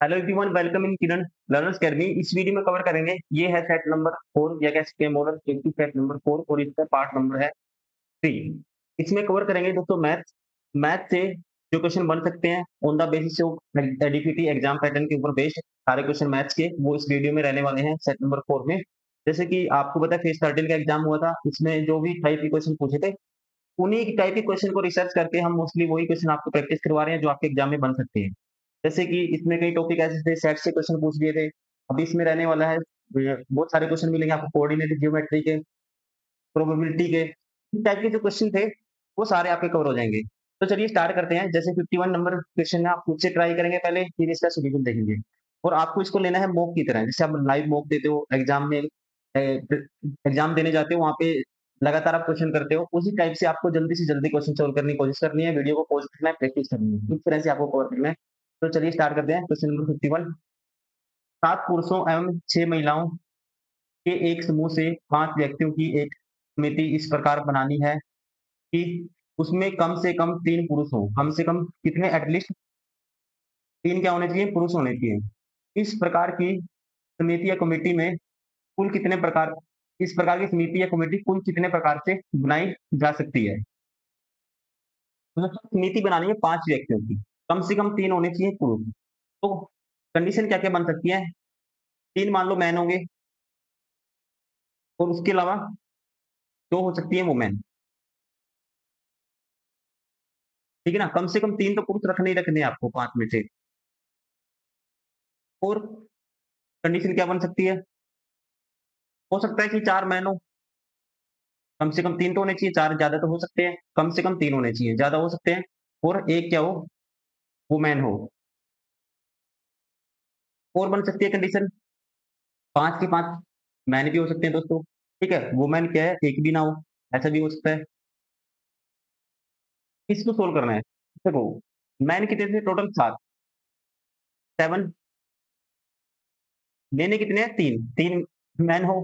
Hello everyone, welcome in Kiran learners academy. इस video में cover करेंगे, ये है सेट नंबर 4 या कह सकते हैं मॉडल सेट नंबर 4 और इसका पार्ट नंबर है 3। इसमें कवर करेंगे दोस्तों मैथ। मैथ से जो क्वेश्चन बन सकते हैं on the basis of ADPT exam pattern के ऊपर बेस्ड, सारे क्वेश्चन मैथ्स के वो इस वीडियो में रहने वाले हैं सेट नंबर 4 में। जैसे कि आपको पता है फेस 13 का एग्जाम हुआ था, इसमें जो भी टाइप के क्वेश्चन पूछे थे उन्हीं टाइप के क्वेश्चन को रिसर्च करके हम मोस्टली वही क्वेश्चन आपको प्रैक्टिस करवा रहे हैं जो आपके एग्जाम में बन सकते हैं। जैसे कि इसमें कई टॉपिक ऐसे थे, सेट से क्वेश्चन पूछ लिए थे। अभी इसमें रहने वाला है बहुत सारे क्वेश्चन मिलेंगे आपको, कोऑर्डिनेट ज्योमेट्री के, प्रोबेबिलिटी के, इस टाइप के जो क्वेश्चन थे वो सारे आपके कवर हो जाएंगे। तो चलिए स्टार्ट करते हैं। जैसे 51 नंबर क्वेश्चन है, आप खुद से ट्राई करेंगे पहले, फिर इसका सोल्यूशन देखेंगे। और आपको इसको लेना है मॉक की तरह, जैसे आप लाइव मॉक देते हो एग्जाम में, एग्जाम देने जाते हो वहां पे लगातार आप क्वेश्चन करते हो, उसी टाइप से आपको जल्दी से जल्दी क्वेश्चन सोल्व करने की कोशिश करनी है, वीडियो को पॉज करना है, प्रैक्टिस करनी है, इस तरह से आपको कवर करना है। तो चलिए स्टार्ट करते हैं। Question number 51। 7 पुरुषों एवं 6 महिलाओं के एक समूह से 5 व्यक्तियों की एक समिति इस प्रकार बनानी है कि उसमें कम से कम 3 पुरुष हों। कम से कम कितने? एटलीस्ट 3 क्या होने चाहिए? पुरुष होने चाहिए। इस प्रकार की समिति या कमेटी में कुल कितने प्रकार इस प्रकार की समिति या कमेटी कुल कितने प्रकार से बनाई जा सकती है? मतलब समिति बनानी है 5 व्यक्तियों की, कम से कम 3 होने चाहिए पुरुष। तो कंडीशन क्या-क्या बन सकती है? 3 मान लो मैन होंगे और उसके अलावा 2 हो सकती है वुमेन। ठीक है ना? कम से कम 3 तो पुरुष रखने ही रखने हैं आपको 5 में से। और कंडीशन क्या बन सकती है? हो सकता है कि 4 मैन हो, कम से कम 3 तो होने चाहिए, 4 ज़्यादा तो हो सकते हैं, कम से कम 3 होने चाहिए, ज़्यादा हो सकते हैं। और 1 क्या हो? वुमेन हो। और बन सकती है कंडीशन 5 की 5 मैन भी हो सकते हैं दोस्तों। ठीक है? वुमेन क्या है? 1 भी ना हो, ऐसा भी हो सकता है। इसको सोल्व करना है। देखो, मैन कितने थे टोटल? 7, 7 लेने कितने हैं? 3, 3 मैन हो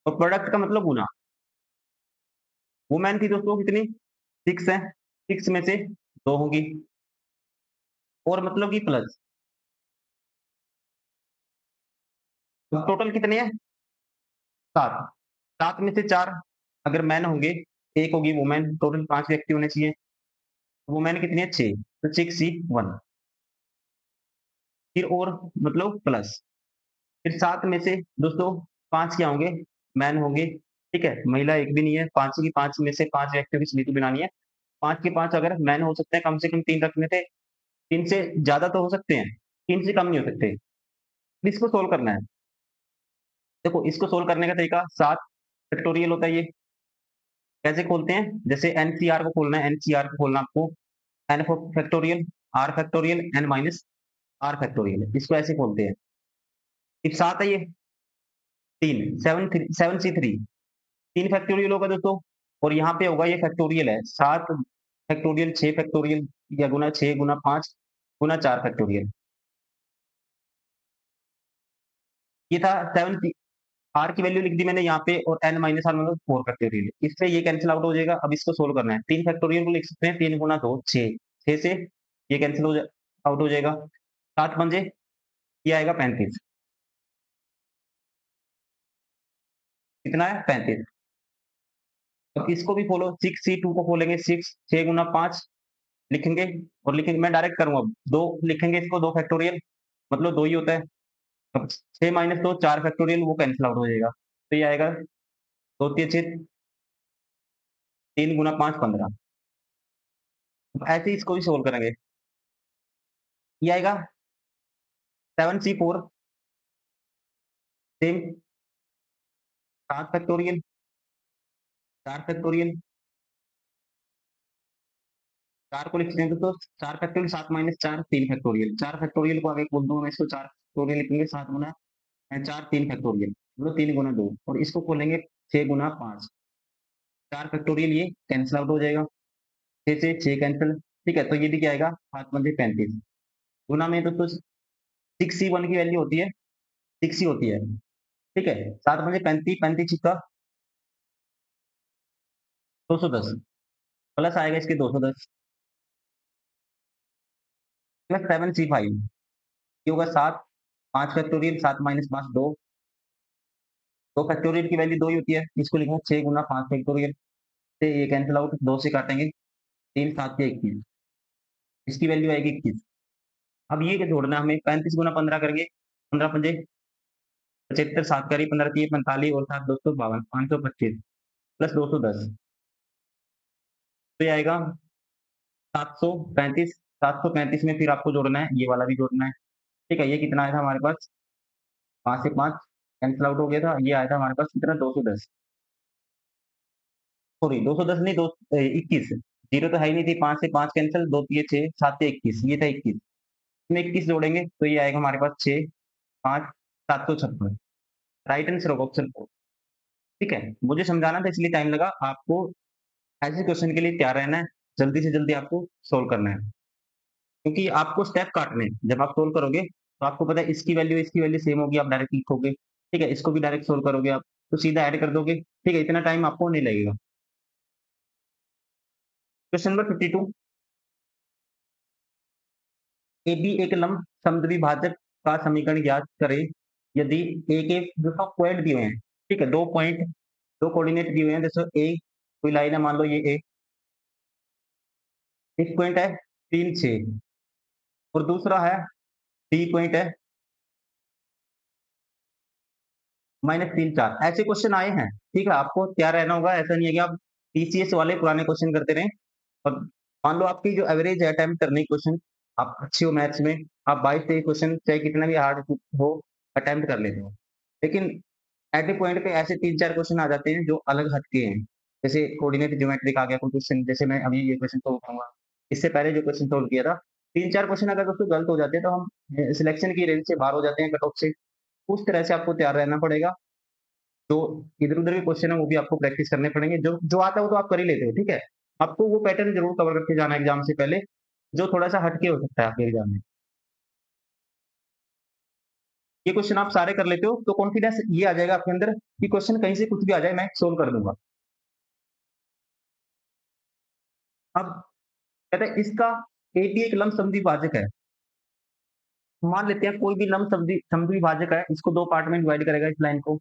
और प्रोडक्ट का मतलब गुना। वुमेन थी दोस्तों कितनी? 6 है, 6 में से 2 होंगी और मतलब कि प्लस, तो टोटल कितने हैं? 7। 7 में से 4 अगर मैन होंगे, 1 होगी वुमेन, टोटल 5 व्यक्ति होने चाहिए। वुमेन कितनी है? 6, तो 6 सी 1, फिर और मतलब प्लस, फिर 7 में से दोस्तों 5 क्या होंगे? मैन होंगे। ठीक है? महिला 1 भी नहीं है, 5 की 5 में से 5 व्यक्तियों की समिति बनानी है। 5 के 5 अगर मैन हो सकते हैं, कम से कम 3 रखने थे, 3 से ज़्यादा तो हो सकते हैं, 3 से कम नहीं हो सकते। इसको सोल्व करना है। देखो, इसको सोल्व करने का तरीका 7 फैक्टोरियल होता है ये। कैसे खोलते हैं? जैसे एनसीआर को खोलना है, एनसीआर को खोलना आपको, n factorial, r factorial, n minus r factorial, इसको ऐसे खोलते हैं। फिर 7 है ये, 3, 7 सी 3, 3 फैक्टोरियल होगा दोस्तों, और यहाँ पे होगा ये फैक्टोरियल है, 7 फैक्टोरियल, 6 फैक्टोरियल या गुना 6 गुना 5 गुना 4 फैक्टोरियल। ये था 7 आर की वैल्यू लिख दी मैंने यहाँ पे, और एन माइनस आर मतलब 4 फैक्टोरियल, इससे ये कैंसिल आउट हो जाएगा। अब इसको सोल्व करना है। 3 फैक्टोरियल को लिख सकते हैं, 3 गुना 2 6, 6 से ये कैंसिल आउट हो जाएगा। 7 पंजे ये आएगा 35, कितना है? 35। अब इसको भी खोलो, 6 सी 2 को खोलेंगे, 6 6 गुना 5 लिखेंगे, और लिखेंगे, मैं डायरेक्ट करूंगा, 2 लिखेंगे इसको, 2 फैक्टोरियल मतलब 2 ही होता है। अब 6 माइनस 2 4 फैक्टोरियल, वो कैंसिल आउट हो जाएगा, तो ये आएगा 2 3 6, 3 गुना 5 15। ऐसे ही इसको भी सोल्व करेंगे। ये आएगा 7 सी 4, सेम 7 फैक्टोरियल, 4 फैक्टोरियल, 4 को लिखते हैं तो 4 फैक्टोरियल, 7 माइनस 4 3 फैक्टोरियल, 4 फैक्टोरियल को आगे बोल दूंगा मैं, इसको 4 फैक्टोरियल लिखेंगे, 7 गुना 4 3 फैक्टोरियल मतलब 3 गुना 2, और इसको खोलेंगे 6 गुना 5, 4 फैक्टोरियल, ये कैंसिल आउट हो जाएगा, 6 से 6 कैंसिल। ठीक है? तो ये भी क्या आएगा? 7 पंजे 35, गुना में दोस्तों 6 सी 1 की वैल्यू होती है, 6 ही होती है। ठीक है? 7 पंजे 35, 35 का 210, प्लस आएगा इसके 210, प्लस 7 सी 5, ये होगा 7, 5 फैक्टोरियल 7 माइनस 5 2, 2 फैक्टोरियल की वैल्यू 2 ही होती है, इसको लिखूँगा 6 गुना 5 फैक्टोरियल से ये कैंसल आउट, 2 से काटेंगे, 3 7 या 21, इसकी वैल्यू आएगी 21। अब ये जोड़ना है हमें, 35 गुना 15 करेंगे, 15 पंजे 75, 7 करी 15 तिये 45 और 7 252, 525 प्लस 210, तो ये आएगा 735, 735 में फिर आपको जोड़ना है, ये वाला भी जोड़ना है, ठीक है? ये कितना आया था हमारे पास, 5 से 5 कैंसल आउट हो गया था, ये आया था हमारे पास कितना 210, सॉरी 210 नहीं, 21, जीरो तो है ही नहीं थी, 5 से 5 कैंसल, 2 तिये 6, 7 से 21, ये था 21, इसमें 21 जोड़ेंगे तो ये आएगा हमारे पास 6, 5, 756, राइट आंसर होगा ऑप्शन 4, ठीक है? मुझे समझाना था इसलिए टाइम लगा, आपको ऐसे क्वेश्चन के लिए तैयार रहना है, जल्दी से जल्दी आपको सोल्व करना है, क्योंकि आपको स्टेप काटने हैं, जब आप सोल्व करोगे, तो आपको पता है इसकी वैल्यू सेम होगी, आप डायरेक्ट लिखोगे, ठीक है? इसको भी डायरेक्ट सोल्व करोगे आप, तो सीधा ऐड कर दोगे, ठीक है? इतना टाइम आपको नहीं लगेगा। क्वेश्चन नंबर 52, AB एक लंब समद्विभाजक का समीकरण ज्ञात करें यदि ए के देखो पॉइंट दिए हुए हैं, ठीक है? 2 पॉइंट, 2 कोऑर्डिनेट दिए हुए हैं, जैसे ए कोई लाइन है, मान लो ये ए, एक पॉइंट है 3 6 और दूसरा है बी पॉइंट है -3 4, ऐसे क्वेश्चन आए हैं, ठीक है? आपको तैयार रहना होगा, ऐसा नहीं है कि आप टीसीएस वाले पुराने क्वेश्चन करते रहें, और मान लो आपकी जो एवरेज है अटेम्प्ट करने की क्वेश्चन, आप अच्छे हो मैथ्स में, आप 22-23 क्वेश्चन चाहे कितना भी हार्ड हो, अटेम्प्ट कर लेते हो। लेकिन एट ए पॉइंट पे ऐसे 3-4 क्वेश्चन आ जाते हैं जो अलग हट के हैं। जैसे कोऑर्डिनेट ज्योमेट्रिक आ गया कोई क्वेश्चन, जैसे मैं अभी ये क्वेश्चन सोल्व करूँगा। इससे पहले जो क्वेश्चन सोल्व किया था, 3-4 क्वेश्चन अगर दोस्तों गलत हो जाते हैं तो हम सिलेक्शन की रेंज से बाहर हो जाते हैं, कट ऑफ से। उस तरह से आपको तैयार रहना पड़ेगा। तो इधर-उधर के क्वेश्चन है वो भी आपको प्रैक्टिस करने पड़ेंगे। जो जो आता है वो तो आप कर ही लेते हो, ठीक है? आपको वो पैटर्न ज़रूर कवर करके जाना है एग्ज़ाम से पहले, जो थोड़ा-सा हट के हो सकता है आपके एग्ज़ाम में। ये क्वेश्चन आप सारे कर लेते हो, तो कॉन्फिडेंस ये आ जाएगा आपके अंदर कि क्वेश्चन कहीं से कुछ भी आ जाए, मैं सोल्व कर दूँगा। अब कहते हैं इसका AB एक लंब समद्विभाजक है। मान लेते हैं कोई भी लंब समद्विभाजक है, इसको 2 पार्ट में डिवाइड करेगा, इस लाइन को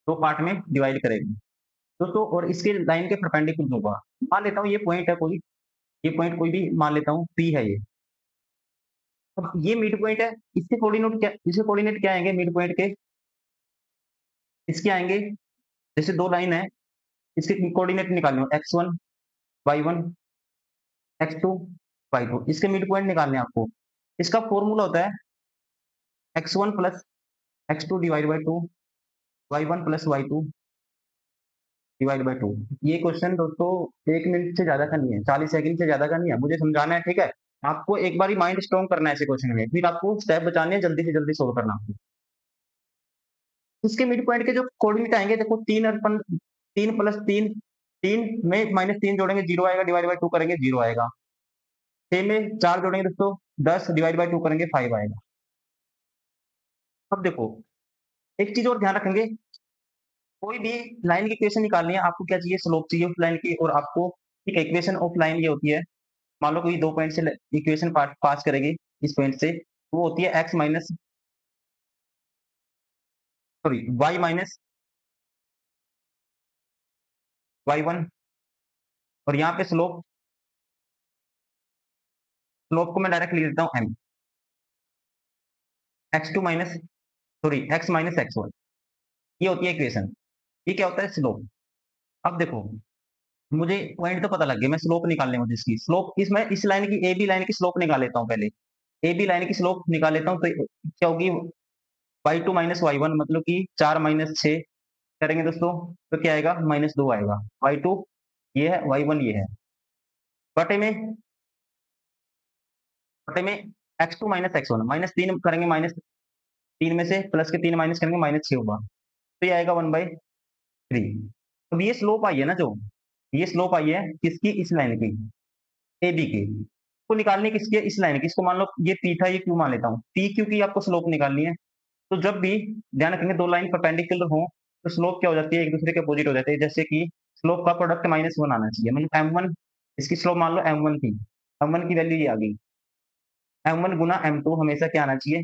2 पार्ट में डिवाइड करेगा। दोस्तों और इसके लाइन के परपेंडिकुलर होगा। मान लेता हूँ ये पॉइंट है कोई, ये पॉइंट कोई भी मान लेता हूँ, P है ये। अब ये मिड पॉइंट है, इसके कोऑर्डिनेट क्या आएँगे मिड पॉइंट के? इसके आएँगे, जैसे 2 लाइन है, इसके कोऑर्डिनेट निकालने हो x1, y1, x2, y2, इसके मिड पॉइंट निकालने हैं आपको। इसका फॉर्मूला होता है x1 plus x2 divide by 2, y1 plus y2 divide by 2। ये क्वेश्चन दोस्तों 1 मिनट से ज़्यादा का नहीं है, 40 सेकंड से ज़्यादा का नहीं है, मुझे समझाना है, ठीक है? आपको एक बारी माइंड स्ट्रॉन्ग करना है ऐसे क्वेश्चन में, फिर आपको स्टेप बचाने हैं, जल्दी से जल्दी सोल्व करना है। इसके मिड पॉइंट के जो कोऑर्डिनेट आएँगे, देखो 3 प्लस 3, 3 में -3 जोड़ेंगे 0 आएगा, डिवाइड बाय 2 करेंगे 0 आएगा। 6 में 4 जोड़ेंगे दोस्तों 10 डिवाइड बाय 2 करेंगे 5 आएगा। अब देखो, एक चीज़ और ध्यान रखेंगे, कोई भी लाइन की इक्वेशन निकालनी है, आपको क्या चाहिए? स्लोप चाहिए उस लाइन की, और आपको ठीक है, इक्वेशन ऑफ लाइन ये होती है, मान लो कोई 2 पॉइंट से इक्वेशन पास करेगी इस पॉइंट से, वो होती है x minus sorry y minus y1, और यहाँ पे स्लोप को मैं डायरेक्ट लिख देता हूँ m, x2 minus sorry x minus x1, ये होती है इक्वेशन। ये क्या होता है? स्लोप। अब देखो, मुझे पॉइंट तो पता लग गया, मैं स्लोप निकालनी है मुझे इसकी। स्लोप मैं इस लाइन की AB लाइन की स्लोप निकाल लेता हूँ पहले। AB लाइन की स्लोप निकाल लेता हूँ, तो क्या होगी? y2 माइनस y1 मतलब कि 4 माइनस 6 करेंगे दोस्तों, तो क्या आएगा? -2 आएगा। y2 ये है, y1 ये है। बटे में बटे में x2 माइनस x1, -3 करेंगे, -3 में से प्लस के 3 माइनस करेंगे, -6 होगा। तो ये आएगा 1/3। अब ये स्लोप आई है ना जो, ये स्लोप आई है किसकी? इस लाइन की, AB की। को निकालनी किसकी है? इस लाइन की। इसको मान लो ये P था, ये Q मान लेता हूँ। P, Q की आपको स्लोप निकालनी है। तो जब भी ध्यान रखेंगे 2 लाइन परपेंडिकुलर हो, तो स्लोप क्या हो जाती है? एक दूसरे के अपोजिट हो जाते हैं। जैसे कि स्लोप का प्रोडक्ट -1 आना चाहिए, मतलब M1, इसकी स्लोप मान लो M1 थी, M1 की वैल्यू ये आ गई। m1 गुना m2 हमेशा क्या आना चाहिए,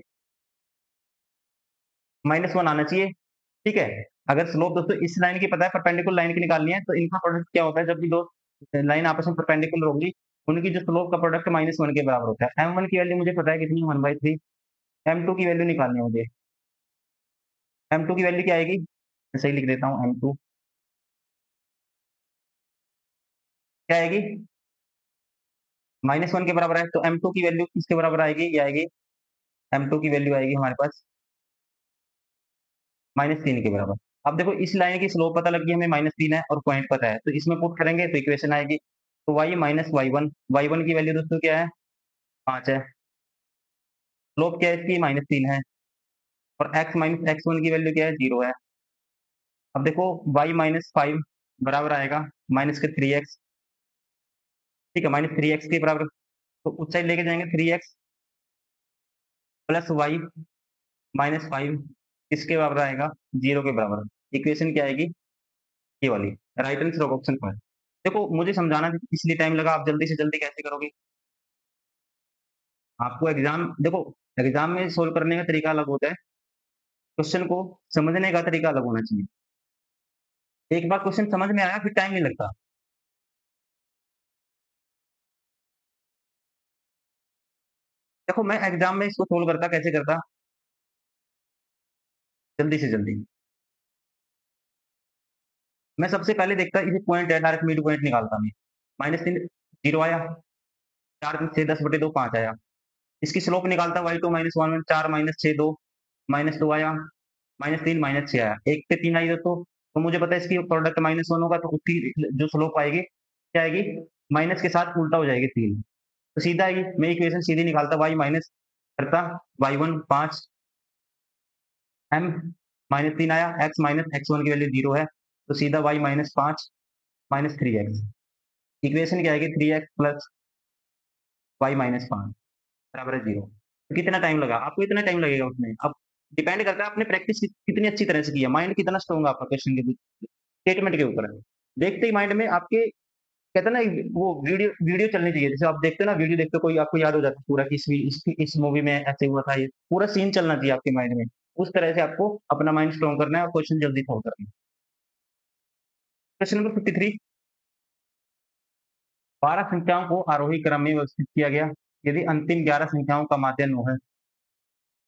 -1 आना चाहिए, ठीक है? अगर स्लोप दोस्तों इस लाइन की पता है, परपेंडिकुलर लाइन की निकालनी है, तो इनका प्रोडक्ट क्या होता है, जब भी 2 लाइन आपस में परपेंडिकुलर होंगी, उनकी जो स्लोप का प्रोडक्ट -1 के बराबर होता है। m1 की वैल्यू मुझे पता है कितनी है, 1/3। m2 की वैल्यू निकालनी है मुझे। m2 की वैल्यू क्या आएगी? मैं सही लिख देता हूँ m2 क्या आएगी? -1 के बराबर है, तो m2 की वैल्यू किसके बराबर आएगी? ये आएगी m2 की वैल्यू आएगी हमारे पास -3 के बराबर। अब देखो इस लाइन की स्लोप पता लग गई हमें -3 है और पॉइंट पता है, तो इसमें पुट करेंगे तो इक्वेशन आएगी। तो y माइनस y1, y1 की वैल्यू दोस्तों क्या है? 5 है। स्लोप क्या है इसकी? -3 है। और x माइनस x1 की वैल्यू क्या है? 0 है। अब देखो y माइनस 5 बराबर आएगा माइनस के 3x, ठीक है? -3x के बराबर, तो उस साइड लेके जाएंगे 3x प्लस वाई -5 किसके बराबर आएगा? 0 के बराबर। इक्वेशन क्या आएगी? ये वाली। राइट आंसर होगा ऑप्शन 5। देखो मुझे समझाना इसलिए टाइम लगा, आप जल्दी से जल्दी कैसे करोगे? आपको एग्जाम देखो, एग्जाम में सोल्व करने का तरीका अलग होता है, क्वेश्चन को समझने का तरीका अलग होना चाहिए। एक बार क्वेश्चन समझ में आया फिर टाइम नहीं लगता। देखो मैं एग्जाम में इसको सोल्व करता, कैसे करता? जल्दी से जल्दी। मैं सबसे पहले देखता ये पॉइंट है, डायरेक्ट मिड पॉइंट निकालता मैं। -3 0 आया, 4 6 10/2 5 आया। इसकी स्लोप निकालता y2 -1 4 -6 2 -2 आया, -3 -6 आया। 1 पे 3 आई दोस्तों, तो मुझे पता है इसकी प्रोडक्ट -1 होगा, तो उसकी जो स्लोप आएगी, क्या आएगी? माइनस के साथ उल्टा हो जाएगी 3। तो सीधा आएगी, मैं इक्वेशन सीधी निकालता, y माइनस करता y1 5 m -3 आया, x माइनस x1 की वैल्यू 0 है, तो सीधा y -5 -3x। इक्वेशन क्या आएगी? 3x प्लस y -5 बराबर है 0। तो कितना टाइम लगा? आपको इतना टाइम लगेगा उसमें। अब डिपेंड करता है आपने प्रैक्टिस कितनी अच्छी तरह से की है, माइंड कितना स्ट्रॉन्ग है आपका क्वेश्चन के स्टेटमेंट के ऊपर है। देखते ही माइंड में आपके, कहते हैं ना, वो वीडियो वीडियो चलनी चाहिए। जैसे आप देखते हो ना, वीडियो देखते हो, कोई आपको याद हो जाता है पूरा कि इस मूवी में ऐसे हुआ था, ये पूरा सीन चलना चाहिए आपके माइंड में। उस तरह से आपको अपना माइंड स्ट्रॉन्ग करना है और क्वेश्चन जल्दी सॉल्व करना है। क्वेश्चन नंबर 53, 12 संख्याओं को आरोही क्रम में व्यवस्थित किया गया, यदि अंतिम 11 संख्याओं का माध्य 9 है।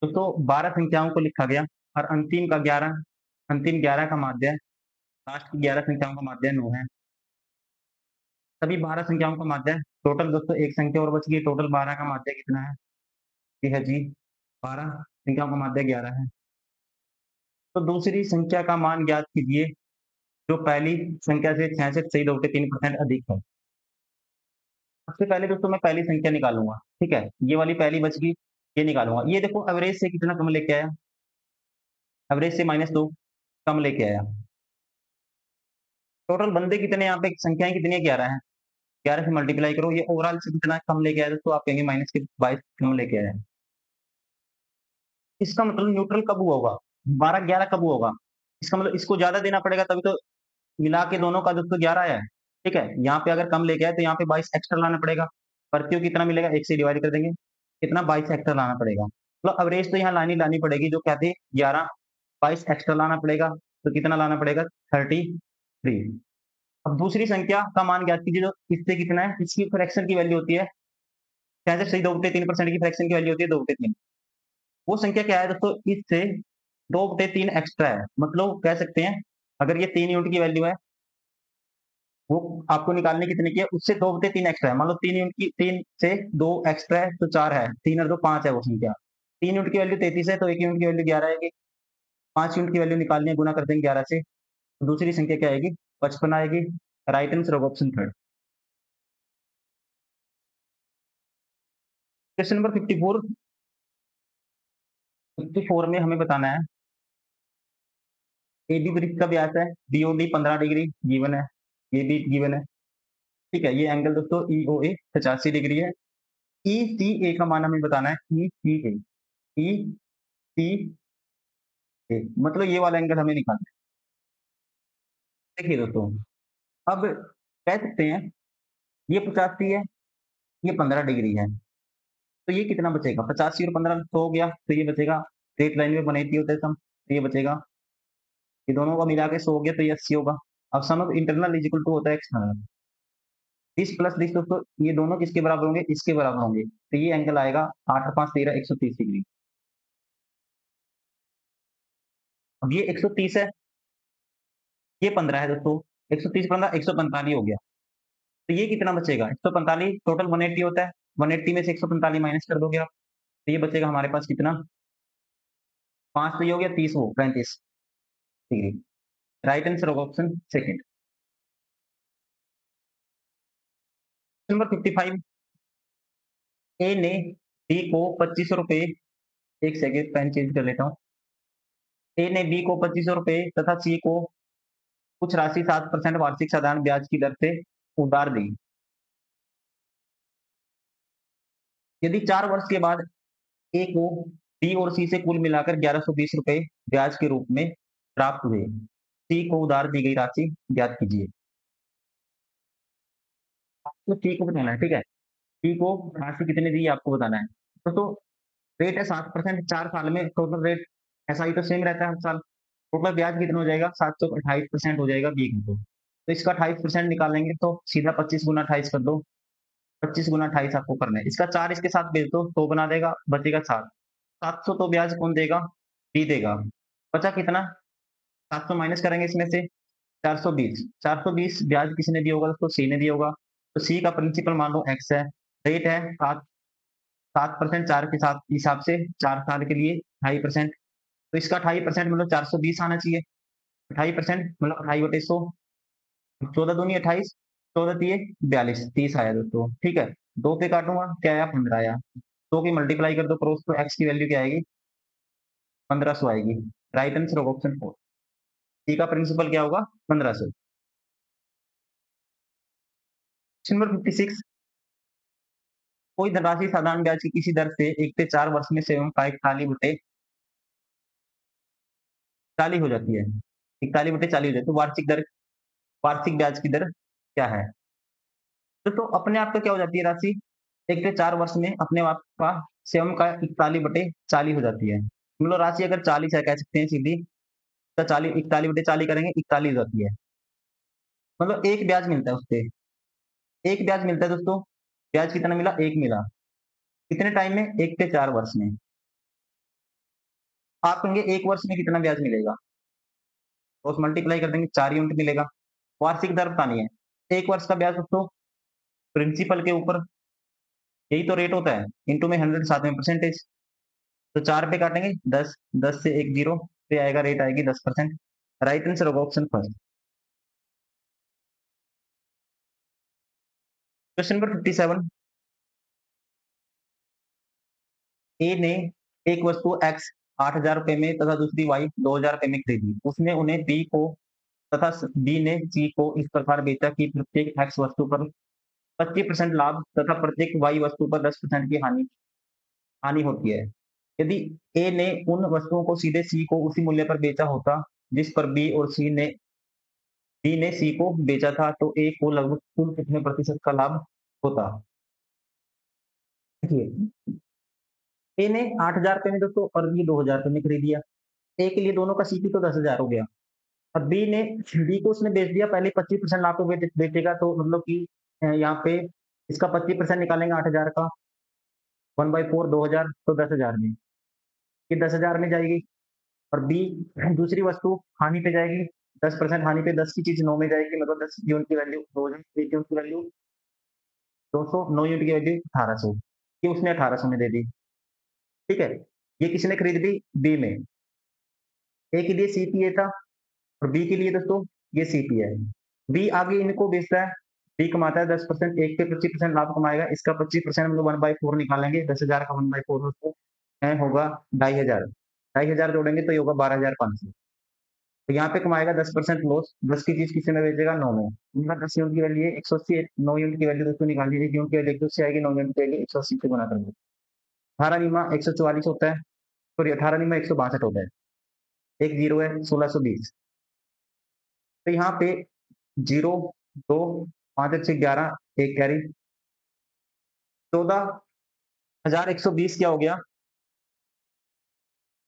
तो 12 संख्याओं को लिखा गया और अंतिम 11 का माध्य, लास्ट की 11 संख्याओं का माध्य 9 है। सभी 12 संख्याओं का माध्य, टोटल दोस्तों एक संख्या और बच गई, टोटल 12 का माध्य कितना है? ये है जी 12, संख्याओं का माध्य 11 है। तो दूसरी संख्या का मान ज्ञात कीजिए जो पहली संख्या से 66.3% अधिक है। सबसे पहले दोस्तों मैं पहली संख्या निकालूंगा, ठीक है? ये वाली पहली बच गई, ये निकालूंगा। ये देखो एवरेज से कितना कम लेके आया, एवरेज से -2 कम लेके आया। टोटल बंदे कितने, यहाँ पे संख्याएं कितनी है? 11 है। 11 से मल्टीप्लाई करो, ये ओवरऑल से कितना कम लेके आया, तो आप कहेंगे माइनस के 22 कम लेके आया। इसका मतलब न्यूट्रल कब हुआ होगा? 12-11 कब हुआ होगा? इसका मतलब इसको ज्यादा देना पड़ेगा, तभी तो मिला के दोनों का दोस्तों 11 आया है, ठीक है? यहाँ पे अगर कम लेके आए तो यहाँ पे 22 एक्स्ट्रा लाना पड़ेगा। प्रत्येक कितना मिलेगा? 1 से डिवाइड कर देंगे, कितना? 22 एक्स्ट्रा लाना पड़ेगा। मतलब एवरेज तो यहाँ लानी लानी पड़ेगी, जो क्या थी 11, 22 एक्स्ट्रा लाना पड़ेगा, तो कितना लाना पड़ेगा? 33। अब दूसरी संख्या का मान ज्ञात कीजिए जो इससे कितना है, इसकी फ्रैक्शन की वैल्यू होती है 66.3% की फ्रैक्शन की वैल्यू होती है 2/3। वो संख्या क्या है दोस्तों? इससे 2/3 एक्स्ट्रा है, मतलब कह सकते हैं अगर ये 3 यूनिट की वैल्यू है, वो आपको निकालने कितने की है? उससे 2/3 एक्स्ट्रा है। मान लो 3 यूनिट की, 3 से 2 एक्स्ट्रा है तो 4 है, 3 और 2 5 है वो संख्या। 3 यूनिट की वैल्यू 33 है, तो 1 यूनिट की वैल्यू 11 आएगी। 5 यूनिट की वैल्यू निकालनी है, गुना कर देंगे 11 से, तो दूसरी संख्या क्या आएगी? 55 आएगी। राइट आंसर होगा ऑप्शन थर्ड। क्वेश्चन नंबर 54, 54 में हमें बताना है एबी वृत्त का व्यास है बीओडी 15 डिग्री गिवन है, ये भी गिवन है, ठीक है? ये एंगल दोस्तों ईओए 85 डिग्री है। ई सी ए का मान हमें बताना है, ई सी ए, ई सी ए मतलब ये वाला एंगल हमें निकालना है। देखिए दोस्तों, अब कह सकते हैं ये 85 है, ये 15 डिग्री है। तो ये कितना बचेगा? 85 और 15 100 हो गया, तो ये बचेगा। स्ट्रेट लाइन में 180 होता है सम, तो ये बचेगा। ये दोनों को मिला के 100 हो गया, तो ये 80 होगा। अब sum of internal is equal to होता है एक्सटर्नल। दिस प्लस दिस दोस्तों, ये दोनों किसके बराबर होंगे? इसके बराबर होंगे। तो ये एंगल आएगा 8 और 5 13 130 डिग्री। अब ये 130 है, ये 15 है दोस्तों। 130 15 145 हो गया। तो ये कितना बचेगा? 145 टोटल 180 होता है। 180 में से 145 माइनस कर दोगे आप, तो ये बचेगा हमारे पास कितना? 5 तो ये हो गया, 30 हो 35 डिग्री। राइट आंसर होगा ऑप्शन सेकंड। नंबर 55, ए ने बी को 2500 रुपए, एक सेकेंड पेन चेंज कर लेता हूँ। ए ने बी को 2500 रुपए तथा सी को कुछ राशि 7% वार्षिक साधारण ब्याज की दर से उधार दी। यदि 4 वर्ष के बाद ए को बी और सी से कुल मिलाकर 1120 रुपए ब्याज के रूप में प्राप्त हुए, सी को उधार दी गई राशि ज्ञात कीजिए। आपको सी को बताना है, ठीक है? सी को राशि कितनी दी आपको बताना है। तो रेट है 7%, 4 साल में टोटल रेट ऐसा ही तो सेम रहता है हर साल। टोटल ब्याज कितना हो जाएगा? 728% हो जाएगा बी का। तो इसका 28% निकालेंगे तो सीधा 25 गुना 28 कर दो। 25 गुना 28 आपको करना है। इसका 4 इसके साथ भेज दो, 100 बना देगा, बचेगा 7। 700 तो ब्याज कौन देगा? बी देगा। बचा कितना? 700 माइनस करेंगे इसमें से 420। 420 ब्याज किसने दिया होगा? तो सी ने दिया होगा। तो सी का प्रिंसिपल मान लो एक्स है। रेट है 7% 4 के साथ हिसाब से 4 साल के लिए 2.5%। तो इसका 2.5% मतलब 420 आना चाहिए। 2.5% मतलब 2.5/100। 14 दूनी 28, 14 तिये 42, 30 आया दोस्तों, ठीक है। 2 पे काटूंगा, क्या आया? 15 आया। 2 की मल्टीप्लाई कर दो क्रॉस, तो एक्स की वैल्यू क्या आएगी? 1500 आएगी। राइट आंसर होगा ऑप्शन 4। सी का प्रिंसिपल क्या होगा? 1500। क्वेश्चन नंबर 56, कोई धनराशि साधारण ब्याज की किसी दर से 1 से 4 वर्ष में सेवन का 41/40 हो जाती है। 41/40 हो जाती है, वार्षिक दर, वार्षिक ब्याज की दर क्या है? तो अपने आप का क्या हो जाती है राशि? 1 से 4 वर्ष में अपने आप का स्वयं का 41/40 हो जाती है। मतलब राशि अगर 40 है कह सकते हैं सीधी, तो 40 41/40 करेंगे, 41 हो जाती है। मतलब एक ब्याज मिलता है उससे, एक ब्याज मिलता है दोस्तों। ब्याज कितना मिला? 1 मिला। कितने टाइम में? 1 से 4 वर्ष में। आप कहेंगे 1 वर्ष में कितना ब्याज मिलेगा? तो उस मल्टीप्लाई कर देंगे, 4 यूनिट मिलेगा। वार्षिक दर बतानी है। 1 वर्ष का ब्याज दोस्तों प्रिंसिपल के ऊपर, यही तो रेट होता है, इंटू में 100 साथ में परसेंटेज। तो 4 पे काटेंगे 10, 10 से 1 0 पे आएगा, रेट आएगी 10%। राइट आंसर होगा ऑप्शन फर्स्ट। क्वेश्चन नंबर 57, ए ने एक वस्तु एक्स 8,000 रुपए में तथा दूसरी वाई 2,000 रुपए में खरीदी। उसने उन्हें बी को तथा बी ने सी को इस प्रकार बेचा कि प्रत्येक एक्स वस्तु पर 25% लाभ तथा प्रत्येक वाई वस्तु पर 10% की हानि हानि होती है। यदि ए ने उन वस्तुओं को सीधे सी को उसी मूल्य पर बेचा होता जिस पर बी ने सी को बेचा था, तो ए को लगभग कुल कितने प्रतिशत का लाभ होता? देखिए, ए ने 8,000 रुपए में दोस्तों और बी 2,000 रुपए में खरीद दिया। ए के लिए दोनों का सीपी तो 10,000 हो गया। अब बी को उसने बेच दिया, पहले 25% लाभ पे बेचेगा, तो मतलब कि यहाँ पे इसका 25% निकालेंगे 8,000 का, 1/4 2,000, तो 10,000 में। ये 10,000 में जाएगी। और बी दूसरी वस्तु हानि पे जाएगी। 10% हानि पे 10 की चीज 9 में जाएगी, मतलब 10 यूनिट की वैल्यू 2,000, 1 यूनिट की वैल्यू 200, 9 यूनिट की वैल्यू 1,800। ये उसने 1,800 में दे दी, ठीक है। ये किसने खरीद ली? बी में। ए के लिए सीपीए था और बी के लिए दोस्तों ये सीपी है। बी आगे इनको बेचता है, बी कमाता है 10%, एक पे 25% लाभ कमाएगा। इसका 25% हम लोग 1/4 निकालेंगे, 10,000 का 1/4 दोस्तों होगा 2,500। 2,500 जोड़ेंगे तो ये होगा 12,500। तो यहाँ पे कमाएगा 10% लॉस। 10 की चीज किसी में बेचेगा? 9 में। उनका 10 यूनिट की वैल्यू है 180, 9 यूनिट की वैल्यू दोस्तों निकाल लीजिए। यूनिट की वैल्यू 180 आएगी, 9 यूनिट की वैल्यू 180 से गुना कर दो। 18 नीमा 144 होता है, सॉरी 18 नीमा 162 होता है, एक जीरो है 1620। तो यहाँ पे 0 2 5 अच्छे 11, एक कैरी 14 1120 क्या हो गया?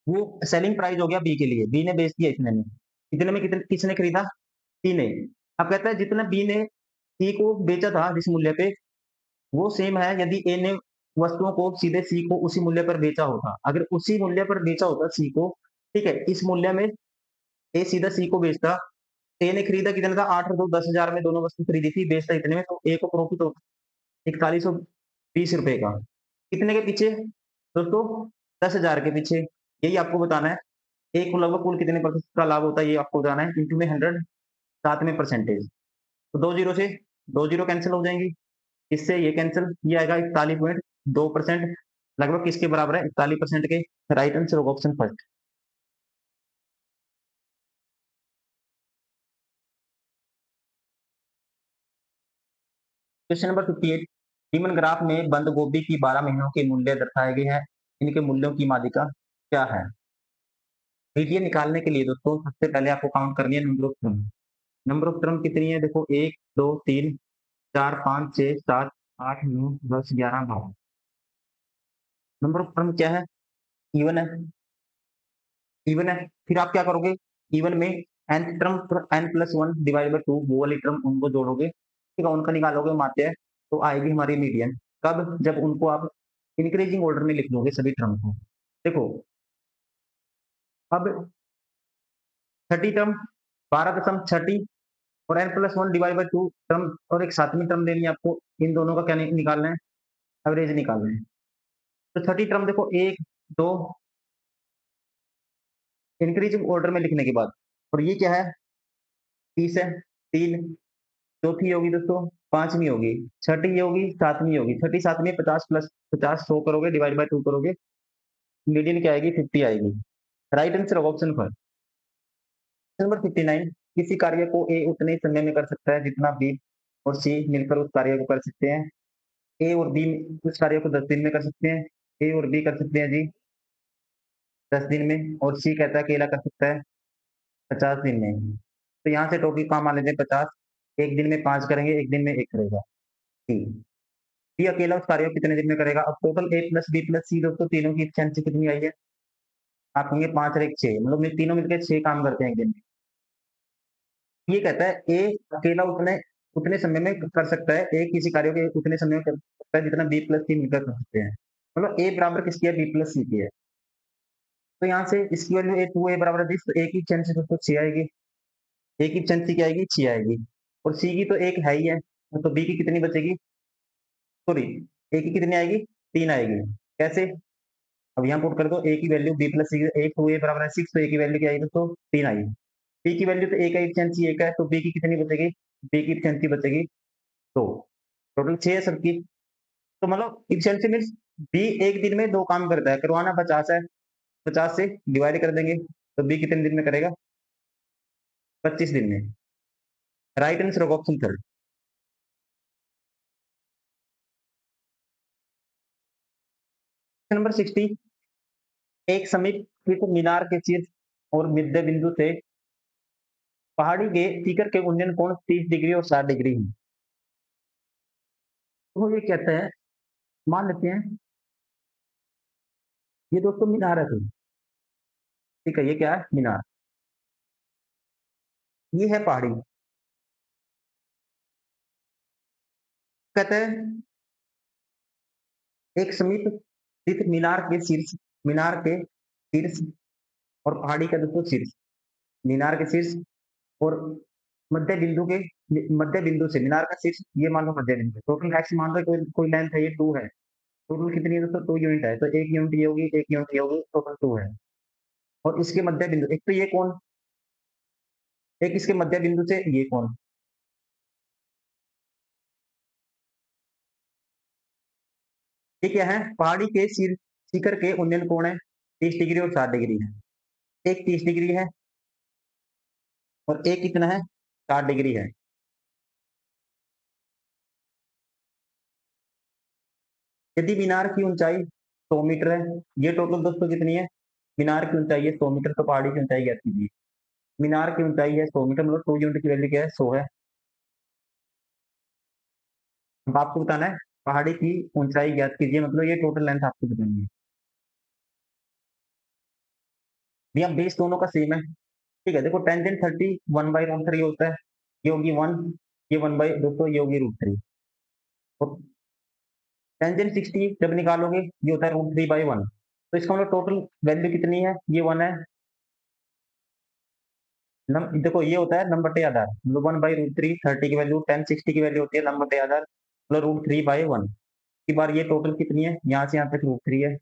वो सेलिंग प्राइस हो गया बी के लिए, बी ने बेच दिया इतने में। इतने में कितने किसने खरीदा? सी ने। अब कहता है जितना बी ने सी को बेचा था जिस मूल्य पे, वो सेम है यदि ए ने वस्तुओं को सीधे सी को उसी मूल्य पर बेचा होता। अगर उसी मूल्य पर बेचा होता सी को, ठीक है, इस मूल्य में ए सीधा सी को बेचता, ए ने खरीदा कितने था? 8 और 2 10,000 में दोनों वस्तु खरीदी थी, बेचता इतने में, तो ए को प्रॉफिट होता 4120 रुपए का। कितने के पीछे दोस्तों? 10,000 के पीछे। यही आपको बताना है। ए को लगभग कुल कितने प्रतिशत का लाभ होता है ये आपको बताना है, इंटू में 100, साथ में परसेंटेज। तो 2 जीरो से 2 जीरो कैंसिल हो जाएंगी, इससे ये कैंसिल, ये आएगा 41.2%, लगभग किसके बराबर है? 41% के। राइट आंसर होगा ऑप्शन फर्स्ट। क्वेश्चन नंबर 58, निम्न ग्राफ में बंद गोभी की 12 महीनों के मूल्य दर्शाए गए हैं, इनके मूल्यों की माध्यिका क्या है? मीडियन निकालने के लिए दोस्तों सबसे पहले आपको काउंट करनी है number of term. Number of term कितनी है? देखो 1 2 3 4 5 6 7 8 9 10 11 12। नंबर ऑफ टर्म क्या है? इवन है, इवन है। फिर आप क्या करोगे? इवन में n term n plus one divide by two, वो वाली टर्म उनको जोड़ोगे, ठीक है, उनका निकालोगे माध्य, तो आएगी हमारी मीडियन। कब? जब उनको आप इंक्रीजिंग ऑर्डर में लिख दोगे सभी टर्म को। देखो अब छठी टर्म 12 दशम छठी, और n plus one divide by two term, और एक सातवीं टर्म देनी है आपको। इन दोनों का क्या निकालना है? एवरेज निकालना है। तो छठी टर्म देखो, एक दो, इंक्रीजिंग ऑर्डर में लिखने के बाद, और ये क्या है? 30 है, तीन। चौथी होगी दोस्तों, पांचवी होगी, छठी होगी, सातवीं होगी। छठी सातवीं 50 प्लस 50 100 करोगे, डिवाइड बाय टू करोगे, मीडियन क्या आएगी? 50 आएगी। Right answer of option first. Number 59, किसी कार्य को ए उतने ही समय में कर सकता है जितना बी और सी मिलकर उस कार्य को कर सकते हैं। ए और बी उस कार्य को 10 दिन में कर सकते हैं। ए और बी कर सकते हैं जी 10 दिन में, और सी कहता है अकेला कर सकता है 50 दिन में। तो यहाँ से टोटल काम मान लेते हैं 50, एक दिन में 5 करेंगे, एक दिन में एक करेगा। ठीक, बी अकेला उस कार्य को कितने दिन में करेगा? अब total A plus B plus सी दोस्तों तीनों की एफिशिएंसी कितनी आई है? आप कहेंगे 5 और 1 6, मतलब ये तीनों मिलकर 6 काम करते हैं एक दिन में। ये कहता है ए अकेला उतने उतने समय में कर सकता है, ए किसी कार्य को उतने समय में कर सकता है जितना बी प्लस सी मिलकर कर सकते हैं। मतलब ए बराबर किसकी है? बी प्लस सी की है। तो यहाँ से इसकी वैल्यू ए टू ए बराबर है 20, तो ए की एफिशिएंसी दोस्तों 6 आएगी। ए की एफिशिएंसी क्या आएगी? 6 आएगी। और सी की तो एक है ही है, तो बी की कितनी बचेगी? सॉरी, ए की कितनी आएगी? 3 आएगी। कैसे? अब यहाँ पुट कर दो, ए की value B plus C, A to A बराबर है 6, तो ए की वैल्यू क्या आई दोस्तों? 3 आई। बी की वैल्यू तो ए का एफिशिएंसी 1 है, तो बी की कितनी बचेगी? बी की एफिशिएंसी बचेगी 2। टोटल 6 है सबकी। तो मतलब एफिशिएंसी मीन्स बी एक दिन में 2 काम करता है, करवाना 50 है, 50 से डिवाइड कर देंगे, तो बी कितने दिन में करेगा? 25 दिन में। राइट आंसर होगा ऑप्शन थर्ड। नंबर 60, एक समीपित मीनार के शीर्ष और मध्य बिंदु से पहाड़ी के शिखर के उन्नयन कोण 30 डिग्री और 60 डिग्री है। तो ये कहता है, मान लेते हैं ये दोस्तों मीनार है, तो ठीक है, ये क्या है? मीनार। ये है पहाड़ी। कहते हैं एक समीप स्थित मीनार के शीर्ष और पहाड़ी का दोस्तों शीर्ष, मीनार के शीर्ष और मध्य बिंदु के, मध्य बिंदु से मीनार का शीर्ष, ये मान लो मध्य बिंदु, टोटल एक्स मान लो कोई लेंथ है, ये 2 है। टोटल कितनी है दोस्तों? 2 यूनिट है, तो 1 यूनिट ये होगी, 1 यूनिट ये होगी, टोटल 2 है। और इसके मध्य बिंदु, एक तो ये कौन, एक इसके मध्य बिंदु से ये कौन, ये क्या है? पहाड़ी के शिखर के उन्नयन कोण है 30 डिग्री और 60 डिग्री है। एक 30 डिग्री है और एक कितना है? 60 डिग्री है। यदि मीनार की ऊंचाई 100 मीटर है, ये टोटल दोस्तों कितनी है? मीनार की ऊंचाई है 100 मीटर, तो पहाड़ी की ऊंचाई क्या थी? मीनार की ऊंचाई है 100 मीटर, मतलब 2 यूनिट की वैल्यू क्या है? 100 है। अब आपको बताना है पहाड़ी की ऊंचाई ज्ञात कीजिए, मतलब ये टोटल लेंथ आपको बतानी है। भैया बेस दोनों का सेम है, ठीक है। देखो टेंजेंट 30 1/√3 होता है, ये होगी 1, ये 1/2, ये होगी √3। और टेंजेंट 60 जब निकालोगे ये होता है √3/1। तो इसका मतलब टोटल वैल्यू कितनी है, ये 1 है। देखो ये होता है लंब बटे आधार, मतलब 1/√3, 30 की वैल्यू 10, 60 की वैल्यू होती है लंब बटे आधार, मतलब √3/1 की बार ये टोटल कितनी है, यहाँ से यहाँ तक √3 है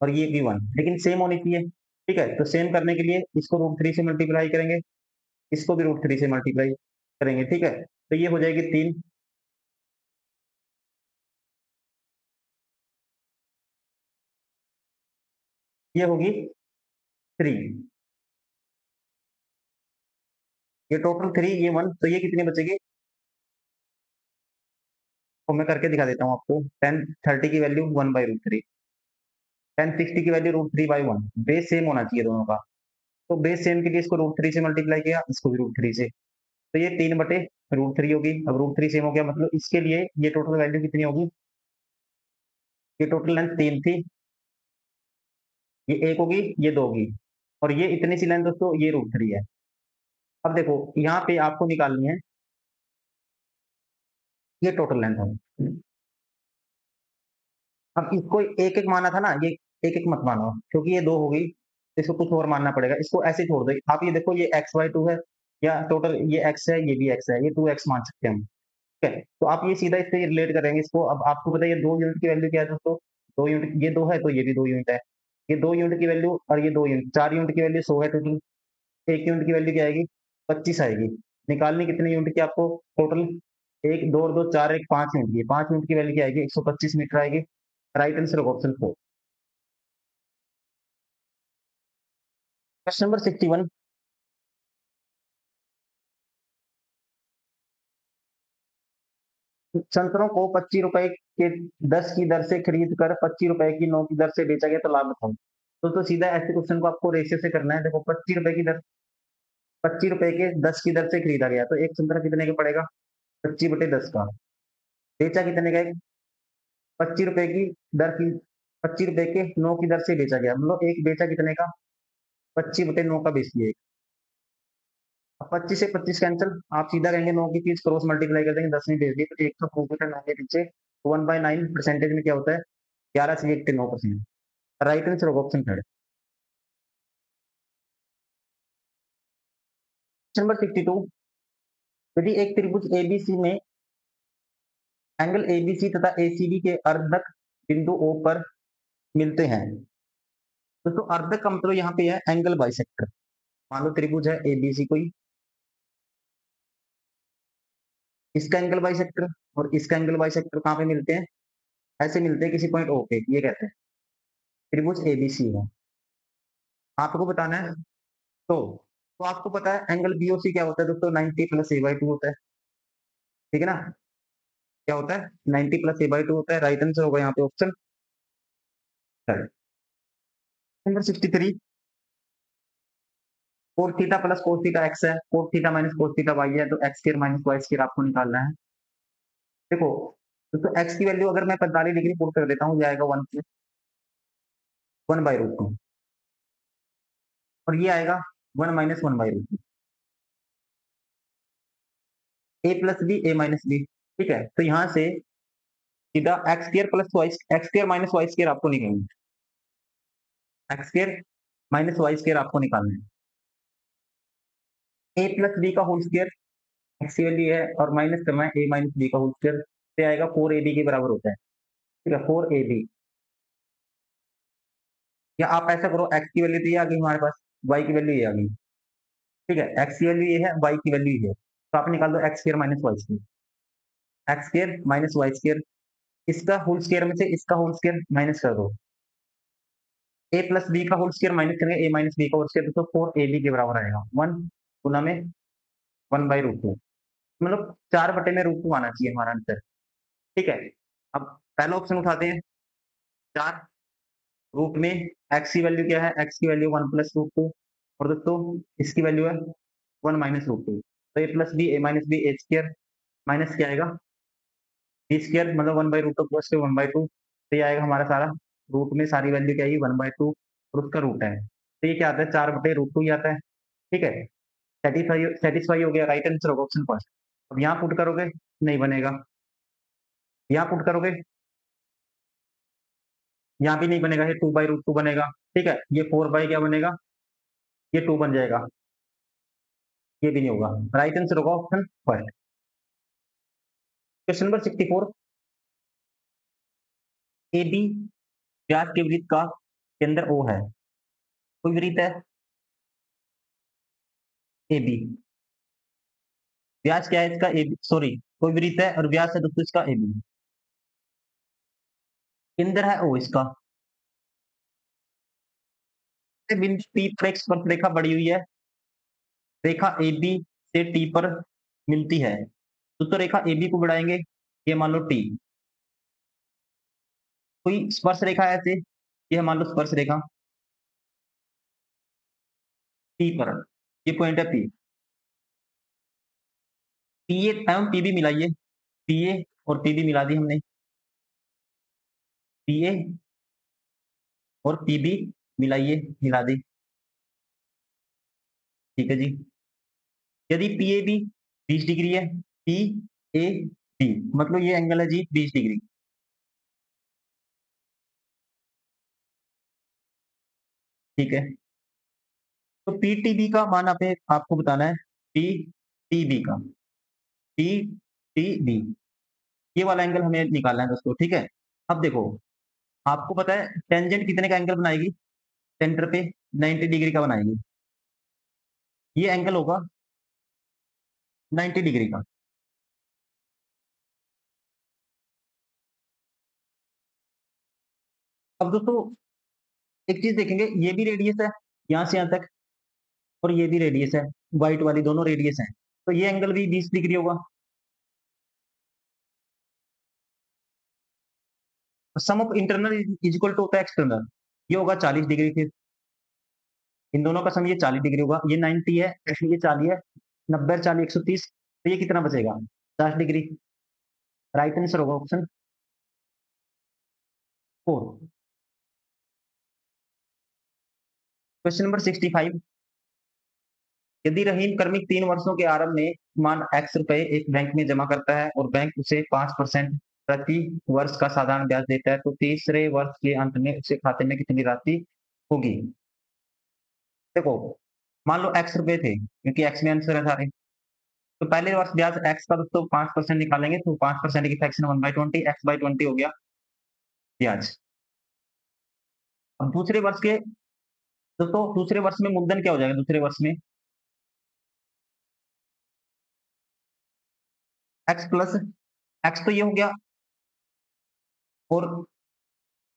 और ये भी 1, लेकिन सेम होनी चाहिए, ठीक है। तो सेम करने के लिए इसको √3 से मल्टीप्लाई करेंगे, इसको भी √3 से मल्टीप्लाई करेंगे, ठीक है। तो ये हो जाएगी 3, ये होगी 3, ये टोटल 3, ये 1, तो ये कितनी बचेगी, तो मैं करके दिखा देता हूँ आपको। 1030 की वैल्यू 1/√3, 1060 की वैल्यू √3/1, बेस सेम होना चाहिए दोनों का। तो बेस सेम के लिए इसको √3 से मल्टीप्लाई किया, इसको भी √3 से, तो ये 3/√3 होगी। अब √3 सेम हो गया, मतलब इसके लिए ये टोटल वैल्यू कितनी होगी, ये टोटल लेंथ 3 थी, ये 1 होगी, ये 2 होगी, और ये इतनी सी लेंथ दोस्तों ये √3 है। अब देखो यहाँ पे आपको निकालनी है ये टोटल लेंथ है। अब इसको एक एक माना था ना, ये एक एक मत मानो, क्योंकि ये दो हो गई, इसको कुछ और मानना पड़ेगा, इसको ऐसे छोड़ दो। आप ये देखो ये x/2 है, या टोटल ये x है, ये भी x है, ये 2x मान सकते हैं हम, ठीक है। तो आप ये सीधा इससे रिलेट करेंगे इसको। अब आपको पता है ये 2 यूनिट की वैल्यू क्या है दोस्तों, 2 यूनिट, ये 2 है तो ये भी 2 यूनिट है, ये 2 यूनिट की वैल्यू और ये 2 यूनिट, 4 यूनिट की वैल्यू 100 है टोटल, 1 यूनिट की वैल्यू क्या आएगी, 25 आएगी। निकालनी कितने यूनिट की आपको टोटल, 1 2 और 2 4, 1 5 यूनिट की, 5 यूनिट की वैल्यू क्या आएगी, 125 मीटर आएगी। Right answer of option 4। Question number 61, संतरों को 25 रुपए के 10 की दर से खरीद कर 25 रुपए की 9 की दर से बेचा गया, तो लाभ बताओ। तो सीधा ऐसे क्वेश्चन को आपको रेशियो से करना है। देखो 25 रुपए की दर, 25 रुपए के 10 की दर से खरीदा गया, तो एक संतरा कितने का पड़ेगा, 25/10 का। बेचा कितने का, 25 रुपए की दर की, 25 रुपए के 9 की दर से बेचा गया, मतलब एक बेचा कितने का, 25/9 का बेच दिया। अब 25 से 25 कैंसिल, आप सीधा कहेंगे 9 की चीज क्रॉस मल्टीप्लाई कर देंगे, 10 में भेज दिए, तो 100 9 के पीछे 1/9 परसेंटेज में क्या होता है, 11 से 1 के 9%। राइट आंसर होगा ऑप्शन थर्ड। नंबर 62, यदि एक त्रिभुज एबीसी में एंगल एबीसी तथा एसीबी के अर्धक बिंदु ओ पर मिलते हैं, तो अर्धक का मतलब यहाँ पे है एंगल बाइसेक्टर। मान लो त्रिभुज है एबीसी कोई, इसका एंगल बाइसेक्टर और इसका एंगल बाइसेक्टर कहाँ पे मिलते हैं, ऐसे मिलते हैं किसी पॉइंट ओ पे, ये कहते हैं त्रिभुज एबीसी है। आपको बताना है, तो आपको पता है एंगल बीओसी क्या होता है दोस्तों, 90 + a/2 होता है, ठीक है ना। क्या होता है, 90 + a/2 होता है। राइट आंसर होगा यहाँ पे option third. Number 63, cos theta plus cos theta x है, cos theta minus cos theta y है, तो x square minus y square आपको निकालना है। देखो दोस्तों x की वैल्यू अगर मैं 45 डिग्री पुट कर देता हूँ, ये आएगा 1/√2, और ये आएगा 1 - 1/√2, a plus b a minus b, ठीक है। तो यहाँ से सीधा x square plus y, x square minus y square आपको निकालना है, x square minus y square आपको निकालना है। ए प्लस बी का होल स्क्वायर एक्स की वैल्यू है, और माइनस करना है ए माइनस बी का होल स्क्वायर, से आएगा 4ab के बराबर होता है, ठीक है 4ab। या आप ऐसा करो, एक्स की वैल्यू तो ये आ गई हमारे पास, वाई की वैल्यू ये आ गई, ठीक है। एक्स की वैल्यू ये है, वाई की वैल्यू ये है, तो आप निकाल दो x square minus y square, x square minus y square, इसका होल स्क्वायर में से इसका होल स्क्वायर माइनस कर दो, ए प्लस बी का होल स्क्वायर माइनस करेंगे ए माइनस बी का होल स्क्वायर, तो 4ab के बराबर आएगा, 1 गुना में 1/√2, मतलब 4/√2 आना चाहिए हमारा आंसर, ठीक है। अब पहला ऑप्शन उठाते हैं, 4 रूट में एक्स की वैल्यू क्या है, एक्स की वैल्यू 1 + √2, और दोस्तों इसकी वैल्यू है 1 - √2, तो ए plus b a minus b a square minus क्या आएगा टी स्क्वायर मतलब 1/√2 प्लस 1/2, तो ये आएगा हमारा सारा, रूट में सारी वैल्यू क्या आएगी 1/2 और उसका रूट है, तो ये क्या आता है 4/√2 ही आता है, ठीक है। सेटिस्फाई सेटिस्फाई हो गया, राइट आंसर होगा ऑप्शन फर्स्ट। अब यहाँ पुट करोगे, नहीं बनेगा, यहाँ पुट करोगे, यहाँ भी नहीं बनेगा, ये 2/√2 बनेगा, ठीक है। ये 4 क्या बनेगा, ये 2 बन जाएगा, ये भी नहीं होगा, राइट आंसर होगा option first. Question number 64, A B व्यास के वृत्त का केंद्र ओ है, कोई वृत्त है ए बी, व्यास क्या है इसका ए बी, सॉरी, कोई वृत्त है और व्यास है दोस्तों इसका ए बी, केंद्र है ओ इसका, बिंदु पी पर एक स्पर्श रेखा बढ़ी हुई है, रेखा ए बी से टी पर मिलती है, तो रेखा ए बी को बढ़ाएंगे, ये मान लो टी, कोई स्पर्श रेखा है ऐसे, ये मान लो स्पर्श रेखा टी पर, ये पॉइंट है पी, पी ए एवं पी बी मिलाइए, पी ए और पी बी मिला दी हमने, पी ए और पी बी मिलाइए, मिला दी, ठीक है जी। यदि पी ए बी 20 डिग्री है, पी ए बी मतलब ये एंगल है जी 20 डिग्री, ठीक है। तो पी टी बी का मान आप आपको बताना है, पी टी बी का, पी टी बी, ये वाला एंगल हमें निकालना है दोस्तों, ठीक है। अब देखो, आपको पता है टेंजेंट कितने का एंगल बनाएगी, सेंटर पे 90 डिग्री का बनाएगी, ये एंगल होगा 90 डिग्री का। अब दोस्तों एक चीज देखेंगे, ये भी रेडियस है यहाँ से यहाँ तक, और ये भी रेडियस है, व्हाइट वाली दोनों रेडियस है, तो ये एंगल भी 20 डिग्री होगा। Sum of internal is equal to होता है एक्सटर्नल, ये होगा 40 डिग्री, फिर इन दोनों का सम ये 40 डिग्री होगा, ये 90 है, एक्चुअली ये 40 है, 90 और 40 130, तो ये कितना बचेगा 50 डिग्री, राइट आंसर होगा ऑप्शन 4। क्वेश्चन नंबर 65, यदि रहीम कर्मिक 3 वर्षों के आरंभ में मान x रुपए एक बैंक में जमा करता है और बैंक उसे 5% प्रति वर्ष का साधारण ब्याज देता है, तो तीसरे वर्ष के अंत में उसे खाते में कितनी राशि होगी। देखो, मान लो x रुपए थे, क्योंकि x में आंसर है सारे, तो पहले वर्ष ब्याज x का दोस्तों 5% निकालेंगे, तो 5% की फ्रैक्शन 1/20, x/20 हो गया ब्याज। अब दूसरे वर्ष के दोस्तों, दूसरे वर्ष में मूलधन क्या हो जाएगा, दूसरे वर्ष में x प्लस x, तो ये हो गया, और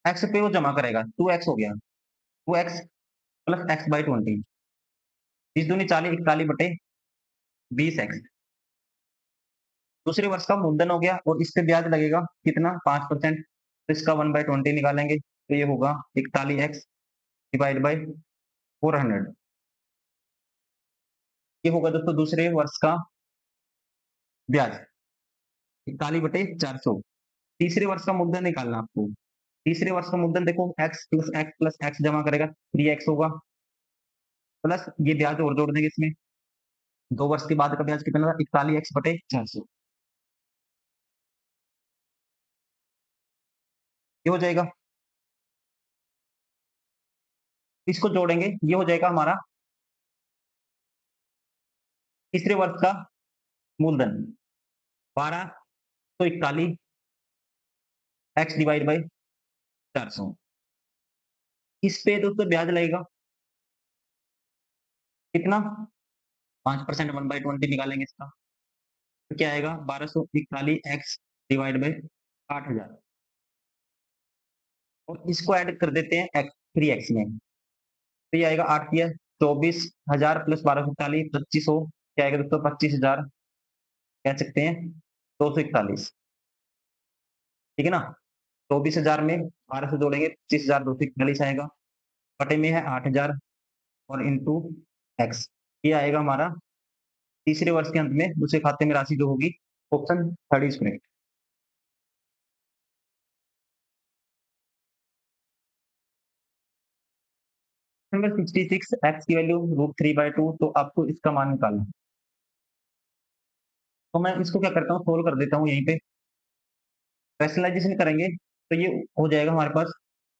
x पे वो जमा करेगा 2x हो गया, 2x प्लस x/20, 30 दूनी 40, 41/20x, दूसरे वर्ष का मूलधन हो गया, और इस पे ब्याज लगेगा कितना 5%, तो इसका 1/20 निकालेंगे, तो ये होगा 41x डिवाइड बाई 400, ये होगा दोस्तों दूसरे वर्ष का ब्याज 41/400। तीसरे वर्ष का मूलधन निकालना आपको, तीसरे वर्ष का मूलधन देखो x प्लस x जमा करेगा 3x होगा, प्लस ये ब्याज और जोड़ देंगे इसमें, 2 वर्ष के बाद का ब्याज कितना था 41x/400, ये हो जाएगा, इसको जोड़ेंगे, ये हो जाएगा हमारा तीसरे वर्ष का मूलधन 1241x डिवाइड बाई 400, इस पे दोस्तों ब्याज लगेगा कितना 5%, 1/20 निकालेंगे इसका, तो क्या आएगा 1241x डिवाइड बाई 8000, और इसको ऐड कर देते हैं एक्स 3x में, तो ये आएगा 8 या 24,000 प्लस 1241 2500, क्या आएगा दोस्तों 25,000, कह सकते हैं 241, ठीक है ना। 24,000 में 12 से जोड़ेंगे 25,241 आएगा, बटे में है 8,000 और इंटू एक्स, ये आएगा हमारा तीसरे वर्ष के अंत में दूसरे खाते में राशि जो होगी, option third is correct. Number 66 x की वैल्यू √3/2, तो आपको इसका मान निकालना है। तो मैं इसको क्या करता हूँ, सोल्व कर देता हूँ यहीं पे। रैशनलाइजेशन करेंगे तो ये हो जाएगा हमारे पास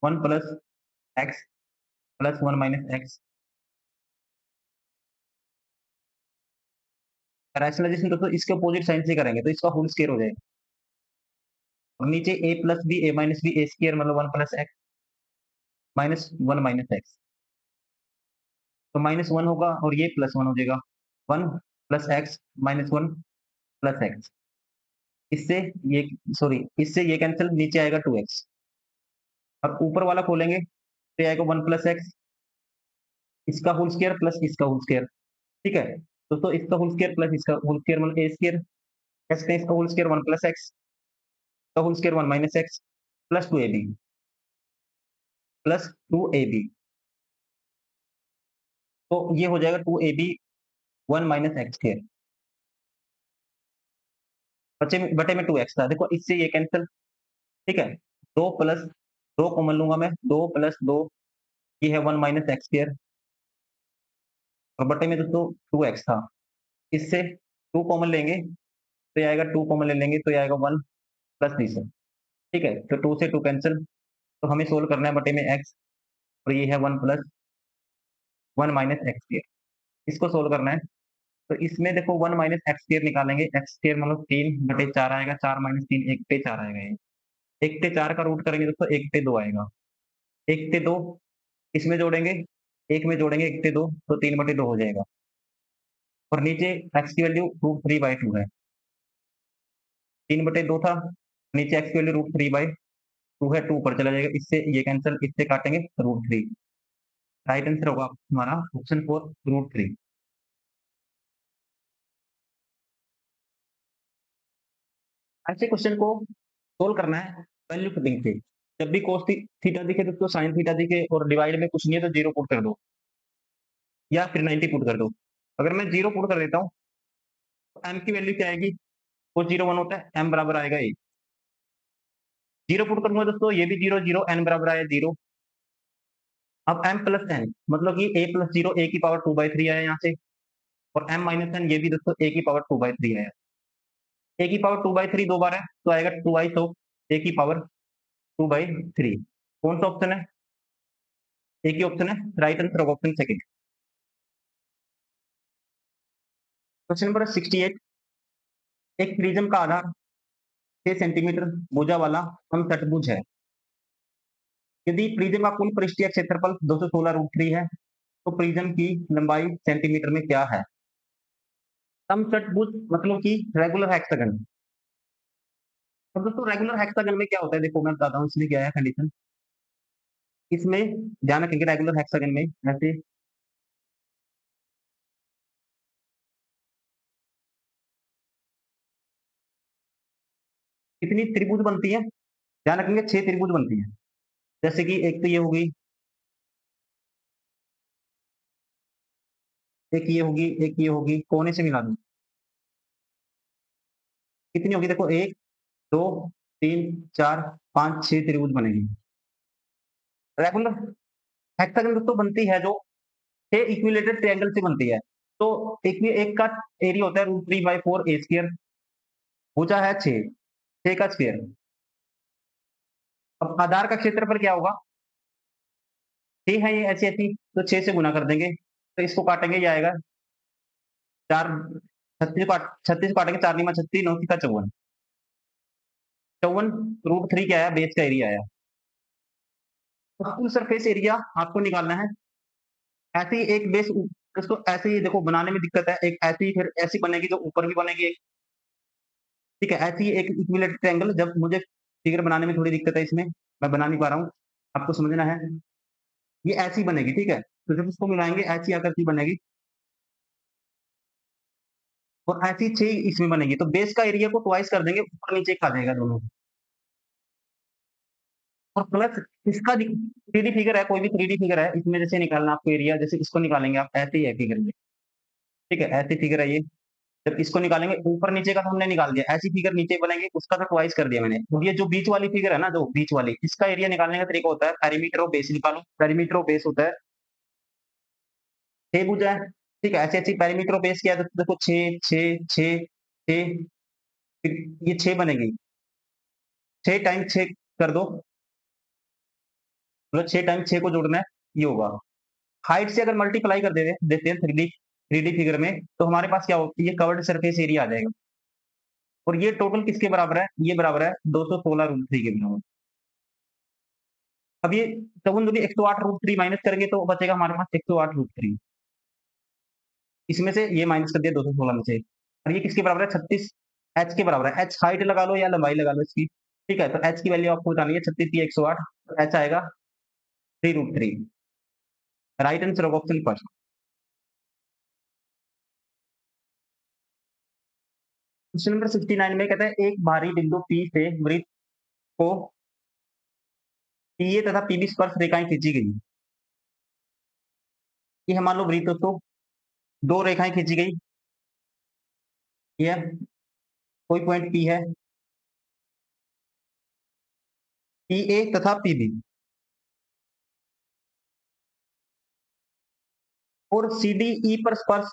1 plus x plus 1 minus x. Rationalization दोस्तों इसके अपोजिट साइन से करेंगे तो इसका होल स्क्वायर हो जाएगा, और नीचे a plus b a minus b a square मतलब 1 plus x minus 1 minus x. तो -1 होगा और ये +1 हो जाएगा। 1 plus x minus 1 plus x. इससे ये सॉरी इससे ये कैंसिल, नीचे आएगा 2x। अब ऊपर वाला खोलेंगे तो ये आएगा 1 प्लस एक्स, इसका होल स्क्वायर प्लस इसका होल स्क्वायर। ठीक है? दोस्तों इसका होल स्क्वायर प्लस इसका होल स्क्वायर मतलब a स्क्वायर। कह सकते हैं इसका होल स्क्वायर 1 प्लस एक्स, इसका whole square 1 minus x plus 2ab plus 2ab। तो ये हो जाएगा 2ab 1 माइनस एक्स स्क्वायर, बचे में बटे में 2x था। देखो इससे ये कैंसिल, ठीक है? 2 प्लस 2 कॉमन लूँगा मैं, 2 प्लस 2 ये है 1 माइनस एक्स स्क्वायर, और बटे में दोस्तों 2x था। इससे 2 कॉमन लेंगे तो ये आएगा, 2 कॉमन ले लेंगे तो ये आएगा 1 प्लस दिस। ठीक है? तो 2 से 2 कैंसिल, तो हमें सोल्व करना है बटे में x, और ये है 1 प्लस 1 माइनस एक्स स्क्वायर। इसको सोल्व करना है, तो इसमें देखो 1 माइनस एक्स स्क्वायर निकालेंगे, एक्स स्क्वायर मतलब 3 बटे 4 आएगा, 4 माइनस 3 1 पे 4 आएगा ये। 1 पे 4 का रूट करेंगे दोस्तों 1 पे 2 आएगा। 1 पे 2 इसमें जोड़ेंगे, 1 में जोड़ेंगे 1 पे 2 तो 3 बटे 2 हो जाएगा, और नीचे x की वैल्यू √3/2 है। 3 बटे 2 था, नीचे x की वैल्यू √3/2 है, 2 ऊपर चला जाएगा, इससे ये कैंसिल, इससे काटेंगे √3। राइट आंसर होगा हमारा ऑप्शन 4 √3। ऐसे क्वेश्चन को सोल्व करना है वैल्यू पुटिंग से। जब भी cos थीटा दिखे तो sin थीटा दिखे और डिवाइड में कुछ नहीं है तो 0 पुट कर दो, या फिर 90 पुट कर दो। अगर मैं 0 पुट कर देता हूँ तो m की वैल्यू क्या आएगी, वो 0 1 होता है, m बराबर आएगा 1। 0 पुट करूंगा दोस्तों, ये भी 0 0, n बराबर आया 0। अब m प्लस n मतलब कि a प्लस 0 a की पावर 2/3 आया यहाँ से, और m माइनस n ये भी दोस्तों a की पावर 2/3 आया। a की पावर 2/3 दो बार है तो आएगा 2i ऑफ a की पावर 2/3। कौन सा ऑप्शन है, एक ही ऑप्शन है, right answer of option second. Question number 68, एक प्रिज्म का आधार 6 सेंटीमीटर भुजा वाला समचतुर्भुज है। यदि प्रिज्म का कुल पृष्ठीय क्षेत्रफल 216 √3 है, तो प्रिज्म की लंबाई सेंटीमीटर में क्या है? समचतुर्भुज मतलब कि रेगुलर हेक्सागन। अब दोस्तों रेगुलर हेक्सागन में क्या होता है, देखो मैं बताता हूँ इसमें क्या है कंडीशन। इसमें ध्यान रखेंगे, रेगुलर हेक्सागन में ऐसे कितनी त्रिभुज बनती है, ध्यान रखेंगे 6 त्रिभुज बनती है। जैसे कि एक तो ये होगी, एक ये होगी, एक ये होगी, कोने से मिला दूं कितनी होगी, देखो 1 2 3 4 5 6 त्रिभुज बनेगी। रेगुलर हेक्सागन दोस्तों बनती है जो 6 इक्विलेटरल ट्रायंगल से बनती है। तो एक का एरिया होता है √3/4 a स्क्वायर, भुजा है 6, 6 का स्क्वायर। अब आधार का क्षेत्रफल क्या होगा, 6 है ये ऐसी ऐसी, तो 6 से गुना कर देंगे, तो इसको काटेंगे, ये आएगा 4, 36 काटेंगे, 4 9 36 9 का 54, 54 √3 क्या आया, बेस का एरिया आया। तो फुल सरफेस एरिया आपको निकालना है। ऐसे ही एक बेस दोस्तों ऐसे ही देखो बनाने में दिक्कत है, एक ऐसी ही फिर ऐसी बनेगी जो ऊपर भी बनेगी एक, ठीक है? ऐसी ही एक इक्विलेटरल ट्रायंगल, जब मुझे फिगर बनाने में थोड़ी दिक्कत है इसमें, मैं बना नहीं पा रहा हूँ, आपको समझना है। ये ऐसी बनेगी, ठीक है? तो जब इसको मिलाएँगे ऐसी आकृति बनेगी, और ऐसी 6 इसमें बनेगी, तो बेस का एरिया को ट्वाइस कर देंगे, ऊपर-नीचे खा जाएगा दोनों। और प्लस इसका 3D फिगर है, कोई भी 3D फिगर है, इसमें जैसे निकालना आपको एरिया, जैसे इसको निकालेंगे आप, ऐसे ही है फिगर ये, ठीक है? ऐसी फिगर है ये। जब इसको निकालेंगे, ऊपर-नीचे का तो हमने निकाल दिया, ऐसी फिगर नीचे बनेगी, उसका तो ट्वाइस कर दिया मैंने। और ये जो बीच वाली फिगर है ना, जो बीच वाली, इसका एरिया निकालने का तरीका होता है पेरीमीटर ऑफ बेस निकालो, पेरीमीटर ऑफ बेस होता है 6 भुजा है, ठीक है? ऐसी-ऐसी पैरामीटर को बेस किया है, तो देखो 6, 6, 6, 6, फिर ये 6 बनेगी। 6 टाइम्स 6 कर दो, मतलब 6 टाइम्स 6 को जोड़ना है, ये होगा। हाइट से अगर मल्टीप्लाई कर देते हैं 3D फिगर में, तो हमारे पास क्या हो ये कवर्ड सरफेस एरिया आ जाएगा। और ये टोटल किसके बराबर है? ये बराबर है 216√3 के बराबर। अब ये चौगुन दूनी 108√3 माइनस करेंगे तो बचेगा हमारे पास 108√3। इसमें से ये माइनस कर दिया 216 में से। और ये किसके बराबर है? 36 एच के बराबर है। एच हाइट लगा लो या लंबाई लगा लो इसकी। ठीक है? तो एच की वैल्यू आपको बतानी है 36 या 108, तो एच आएगा 3√3। Right answer of option first. Question number 69 में कहता है एक भारी बिंदु P से वृत्त को PA तथा PB स्पर्श रेखाएं खींची गई। ये है मान लो वृत्त दोस्तों, 2 रेखाएं खींची गई। ये कोई पॉइंट P है, PA तथा PB, और CD E पर स्पर्श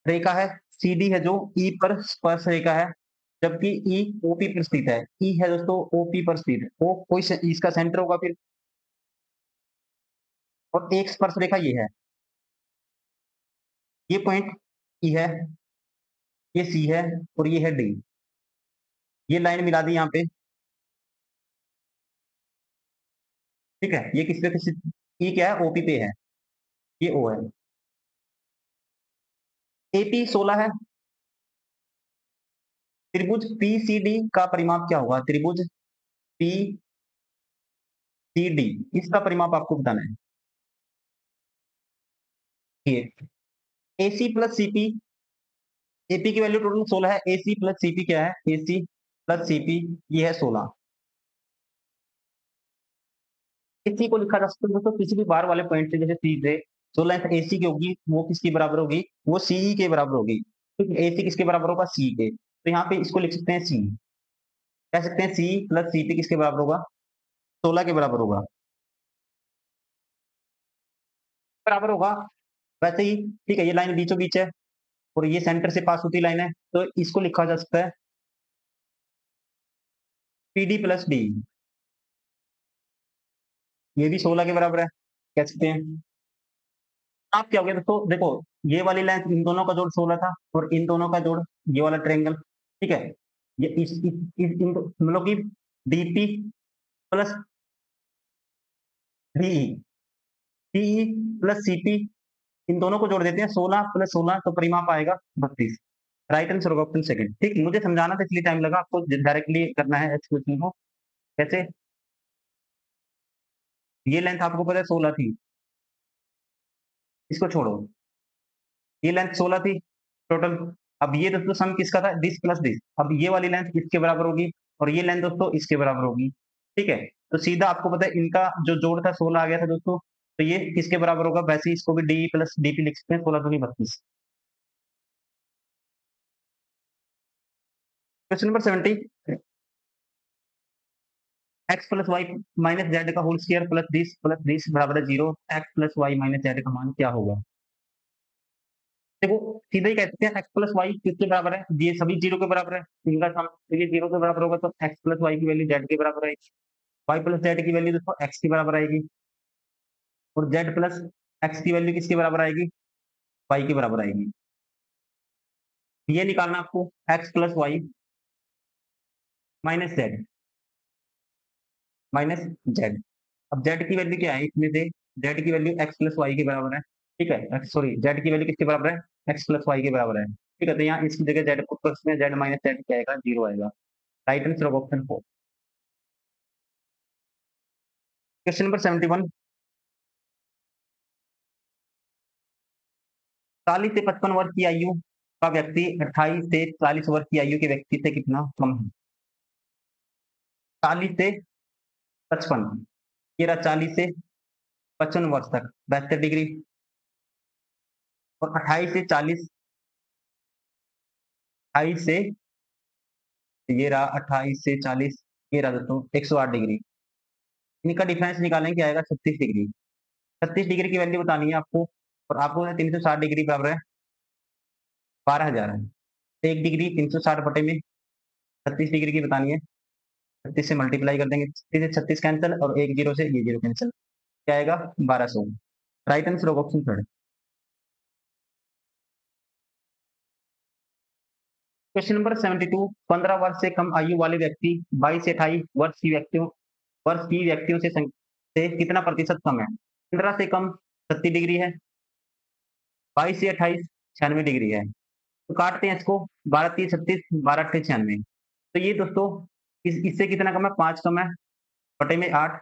रेखा है। CD है जो E पर स्पर्श रेखा है, जबकि E OP पर स्थित है। E है दोस्तों OP पर स्थित है। O कोई इसका सेंटर होगा फिर, और एक स्पर्श रेखा ये है। ये पॉइंट E है, ये C है, और ये है D। ये लाइन मिला दी यहाँ पे, ठीक है? ये किस पे किस E क्या है? OP पे है, ये O है। AP 16 है। त्रिभुज PCD का परिमाप क्या होगा? त्रिभुज PCD, इसका परिमाप आपको बताना है। ये AC प्लस CP, AP की वैल्यू टोटल 16 है। AC प्लस CP क्या है? AC प्लस CP ये है 16। AC को लिखा जा सकता है दोस्तों किसी भी बार वाले पॉइंट से, जैसे C से 16 AC की होगी, वो किसकी बराबर होगी? वो CE के बराबर होगी। ठीक है? AC किसके बराबर होगा? C के। तो यहाँ पे इसको लिख सकते हैं C। कह सकते हैं C प्लस CP किसके बराबर होगा? 16 के बराबर होगा। बराबर होगा। वैसे ही ठीक है, ये लाइन बीचों बीच है और ये सेंटर से पास होती लाइन है, तो इसको लिखा जा सकता है PD प्लस D। ये भी 16 के बराबर है, कह सकते हैं। आप क्या हो गया दोस्तों, देखो ये वाली लेंथ इन दोनों का जोड़ 16 था, और इन दोनों का जोड़ ये वाला ट्रायंगल, ठीक है? ये मतलब कि DP plus DE, DE plus CP, इन दोनों को जोड़ देते हैं। 16 प्लस 16 तो परिमाप आएगा 32। राइट आंसर होगा ऑप्शन सेकंड। ठीक, मुझे समझाना था इसलिए टाइम लगा, आपको डायरेक्टली करना है इस क्वेश्चन को। कैसे? ये लेंथ आपको पता है 16 थी, इसको छोड़ो। ये लेंथ 16 थी टोटल। अब ये दोस्तों सम किसका था? This plus this. अब ये वाली लेंथ इसके बराबर होगी, और ये लेंथ दोस्तों इसके बराबर होगी। ठीक है? तो सीधा आपको पता है इनका जो जोड़ था 16 आ गया था दोस्तों, तो ये किसके बराबर होगा? वैसे ही इसको भी डी प्लस डीपी लिख सकते हैं, 16 दूनी 32। Question number 70, x plus Y minus Z का होल स्क्वायर प्लस दिस बराबर है 0। एक्स प्लस वाई माइनस जेड का मान क्या होगा? देखो सीधा ही कह सकते हैं एक्स प्लस वाई किसके बराबर है? ये सभी 0 के बराबर है, इनका सम। तो ये 0 के बराबर होगा, तो एक्स प्लस वाई की वैल्यू जेड के बराबर आएगी। वाई प्लस जेड की वैल्यू देखो एक्स के बराबर आएगी, और जेड प्लस एक्स की वैल्यू किसके बराबर आएगी? वाई के बराबर आएगी। ये निकालना आपको, x plus Y minus z. अब जेड की वैल्यू क्या है इसमें से? जेड की वैल्यू एक्स प्लस वाई के बराबर है। ठीक है? सॉरी, जेड की वैल्यू किसके बराबर है? एक्स प्लस वाई के बराबर है। ठीक है? तो यहाँ इसकी जगह जेड पुट कर सकते हैं, जेड माइनस जेड क्या आएगा? 0 आएगा। Right answer of option 4। Question number 71, 40 से 55 वर्ष की आयु का व्यक्ति 28 से 40 वर्ष की आयु के व्यक्ति से कितना कम है? 40 से 55, ये रहा 40 से 55 वर्ष तक 72 डिग्री, और 28 से 40, 28 से, ये रहा 28 से 40, ये रहा दोस्तों 108 डिग्री। इनका डिफरेंस निकालेंगे, क्या आएगा? 36 डिग्री। 36 डिग्री की वैल्यू बतानी है आपको, और आपको 360 डिग्री बराबर है 12,000 है। 1 डिग्री 360 बटे में 36 डिग्री की बतानी है। 36 से मल्टीप्लाई कर देंगे, 36 से 36 कैंसिल और 1 जीरो से ये जीरो कैंसिल, क्या आएगा 1200। राइट आंसर होगा ऑप्शन थर्ड। क्वेश्चन नंबर 72, 15 वर्ष से कम आयु वाले व्यक्ति 22 से 28 वर्ष की व्यक्तियों से कितना प्रतिशत कम है? 15 से कम 30 डिग्री है, 22 से 28 96 डिग्री है। तो काटते हैं इसको, 12 3 36, 12 8 96। तो ये दोस्तों इससे कितना कम है? 5 कम है, बटे में 8।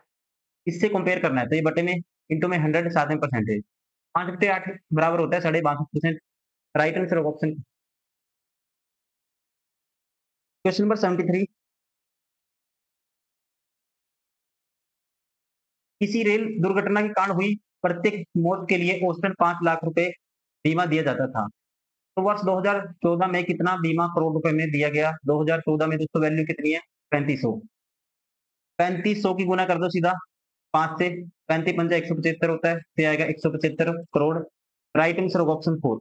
इससे कंपेयर करना है तो ये बटे में इंटू में 100 साथ में परसेंटेज, 5 बटे 8 बराबर होता है 62.5%। Right answer of option. Question number 73, किसी रेल दुर्घटना के कारण हुई प्रत्येक मौत के लिए औसतन 5 लाख रुपए बीमा दिया जाता था। तो वर्ष 2014 में कितना बीमा करोड़ रुपए में दिया गया? 2014 में दोस्तों वैल्यू कितनी है? 3500। 3500 की गुना कर दो सीधा 5 से, 35 पंजा 175 होता है, तो आएगा 175 करोड़। राइट आंसर होगा ऑप्शन 4।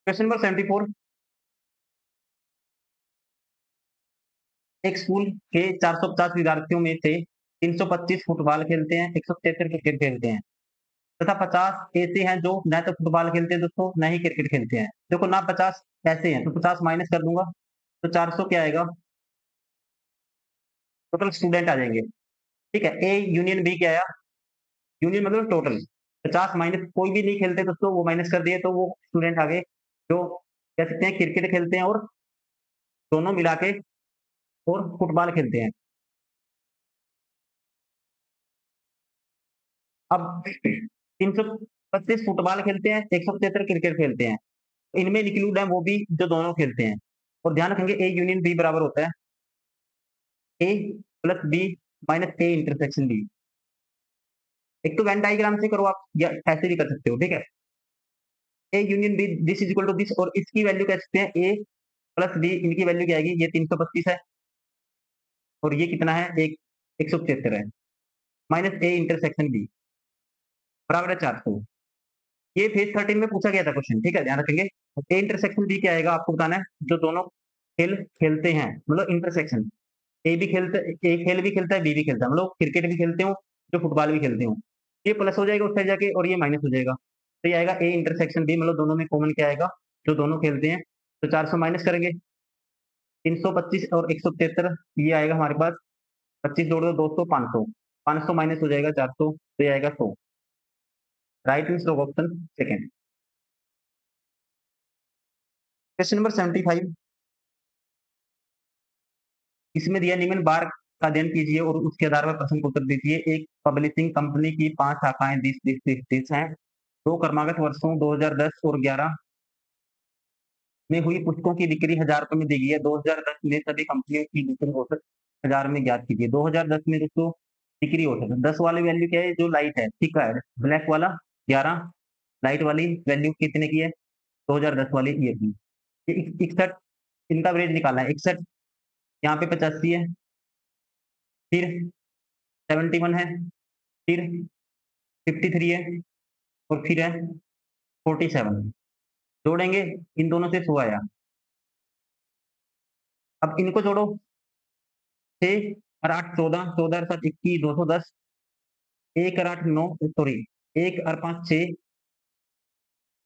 क्वेश्चन नंबर 74, एक स्कूल के 450 विद्यार्थियों में से 325 फुटबॉल खेलते हैं, 173 क्रिकेट खेलते हैं तथा 50 ऐसे हैं जो न तो फुटबॉल खेलते हैं दोस्तों, न ही क्रिकेट खेलते हैं। देखो ना 50 ऐसे हैं तो 50 माइनस कर दूंगा, तो 400 क्या आएगा? टोटल स्टूडेंट आ जाएंगे। ठीक है, ए यूनियन बी क्या आया? यूनियन मतलब टोटल। 50 माइनस कोई भी नहीं खेलते दोस्तों, वो माइनस कर दिए तो वो स्टूडेंट आ गए जो कह सकते हैं क्रिकेट खेलते हैं और दोनों मिला के और फुटबॉल खेलते हैं। अब 325 फुटबॉल खेलते हैं, 175 क्रिकेट खेलते हैं, इनमें इंक्लूड है वो भी जो दोनों खेलते हैं। और ध्यान रखेंगे ए यूनियन बी बराबर होता है ए plus B minus A intersection B. एक तो वेन डायग्राम से करो आप या ऐसे भी कर सकते हो, ठीक है। A union b this is equal to this, और इसकी वैल्यू कह सकते हैं ए प्लस बी, इनकी वैल्यू क्या आएगी? ये 325 है और ये कितना है? एक 175 है, माइनस ए इंटरसेक्शन बी बराबर है 400। ये फेज 13 में पूछा गया था क्वेश्चन, ठीक है, ध्यान रखेंगे। ए इंटरसेक्शन बी क्या आएगा आपको बताना है, जो दोनों खेल खेलते हैं, मतलब इंटरसेक्शन। ए खेल भी खेलता है, बी भी खेलता है, मतलब क्रिकेट भी खेलते हो, जो फुटबॉल भी खेलते हो। ये प्लस हो जाएगा उस साइड जाके और ये माइनस हो जाएगा, तो ये आएगा ए इंटरसेक्शन बी, मतलब दोनों में कॉमन क्या आएगा? जो दोनों खेलते हैं। तो 400 माइनस करेंगे, 325 और 173, ये आएगा हमारे पास 25 जोड़ दो 200, 500, 500 माइनस हो जाएगा 400, तो ये आएगा 100। Right answer option second. Question number 75, इसमें दिया निम्न बार का अध्ययन कीजिए और उसके आधार पर प्रश्न को उत्तर दीजिए। एक पब्लिशिंग कंपनी की 5 शाखाएं 20 हैं। 2 क्रमागत वर्षों 2010 और 11 में हुई पुस्तकों की बिक्री 1000 रुपए में दी गई है। 2010 में सभी कंपनियों की बिक्री औसत 1000 में ज्ञात कीजिए। 2010 में दोस्तों बिक्री औसत 10 वाली वैल्यू क्या है? जो लाइट है, ठीक है, ब्लैक वाला 11, लाइट वाली वैल्यू कितने की है? 2010 वाली ये थी। 61, इनका एवरेज निकालना है। 61, यहाँ पे 85 है, फिर 71 है, फिर 53 है और फिर है 47। जोड़ेंगे इन दोनों से 100 आया। अब इनको जोड़ो, 6 और 8 14, 14 और 7 21, 210, 1 और 8 9, सॉरी 1 और 5 6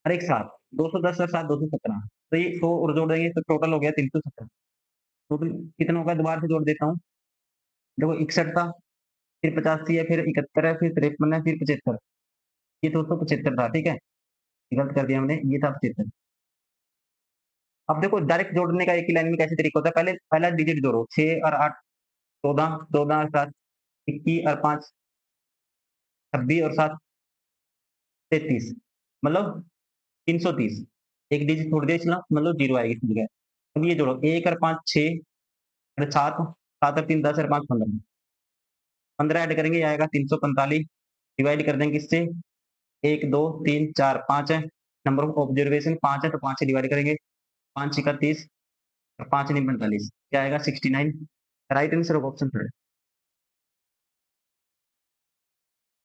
और 1 7, 210 और 7 217। तो ये 100 और जोड़ देंगे तो टोटल हो गया 317। टोटल कितना होगा? दोबारा से जोड़ देता हूँ। देखो 61 था, फिर 85 है, फिर 71 है, फिर 53 है, फिर 75। ये 275 था, ठीक है, गलत कर दिया हमने, ये था 75। अब देखो डायरेक्ट जोड़ने का एक ही लाइन में कैसे तरीका होता है? पहले पहला डिजिट जोड़ो, 6 और 8 14, 14 और 7 21 और 5 26 और 7 33, मतलब 330। एक डिजिट छोड़ दिया इसका मतलब जीरो आएगी इसकी जगह। अब ये जोड़ो, 1 और 5 6 और 7, 7 और 3 10 और 5 15, 15 ऐड करेंगे, ये आएगा 345। डिवाइड कर देंगे इससे, 1 2 3 4 5 है, नंबर ऑफ ऑब्जर्वेशन 5 है, तो 5 से डिवाइड करेंगे, 5 6 30 और 5 9 45, क्या आएगा 69। Right answer of option third.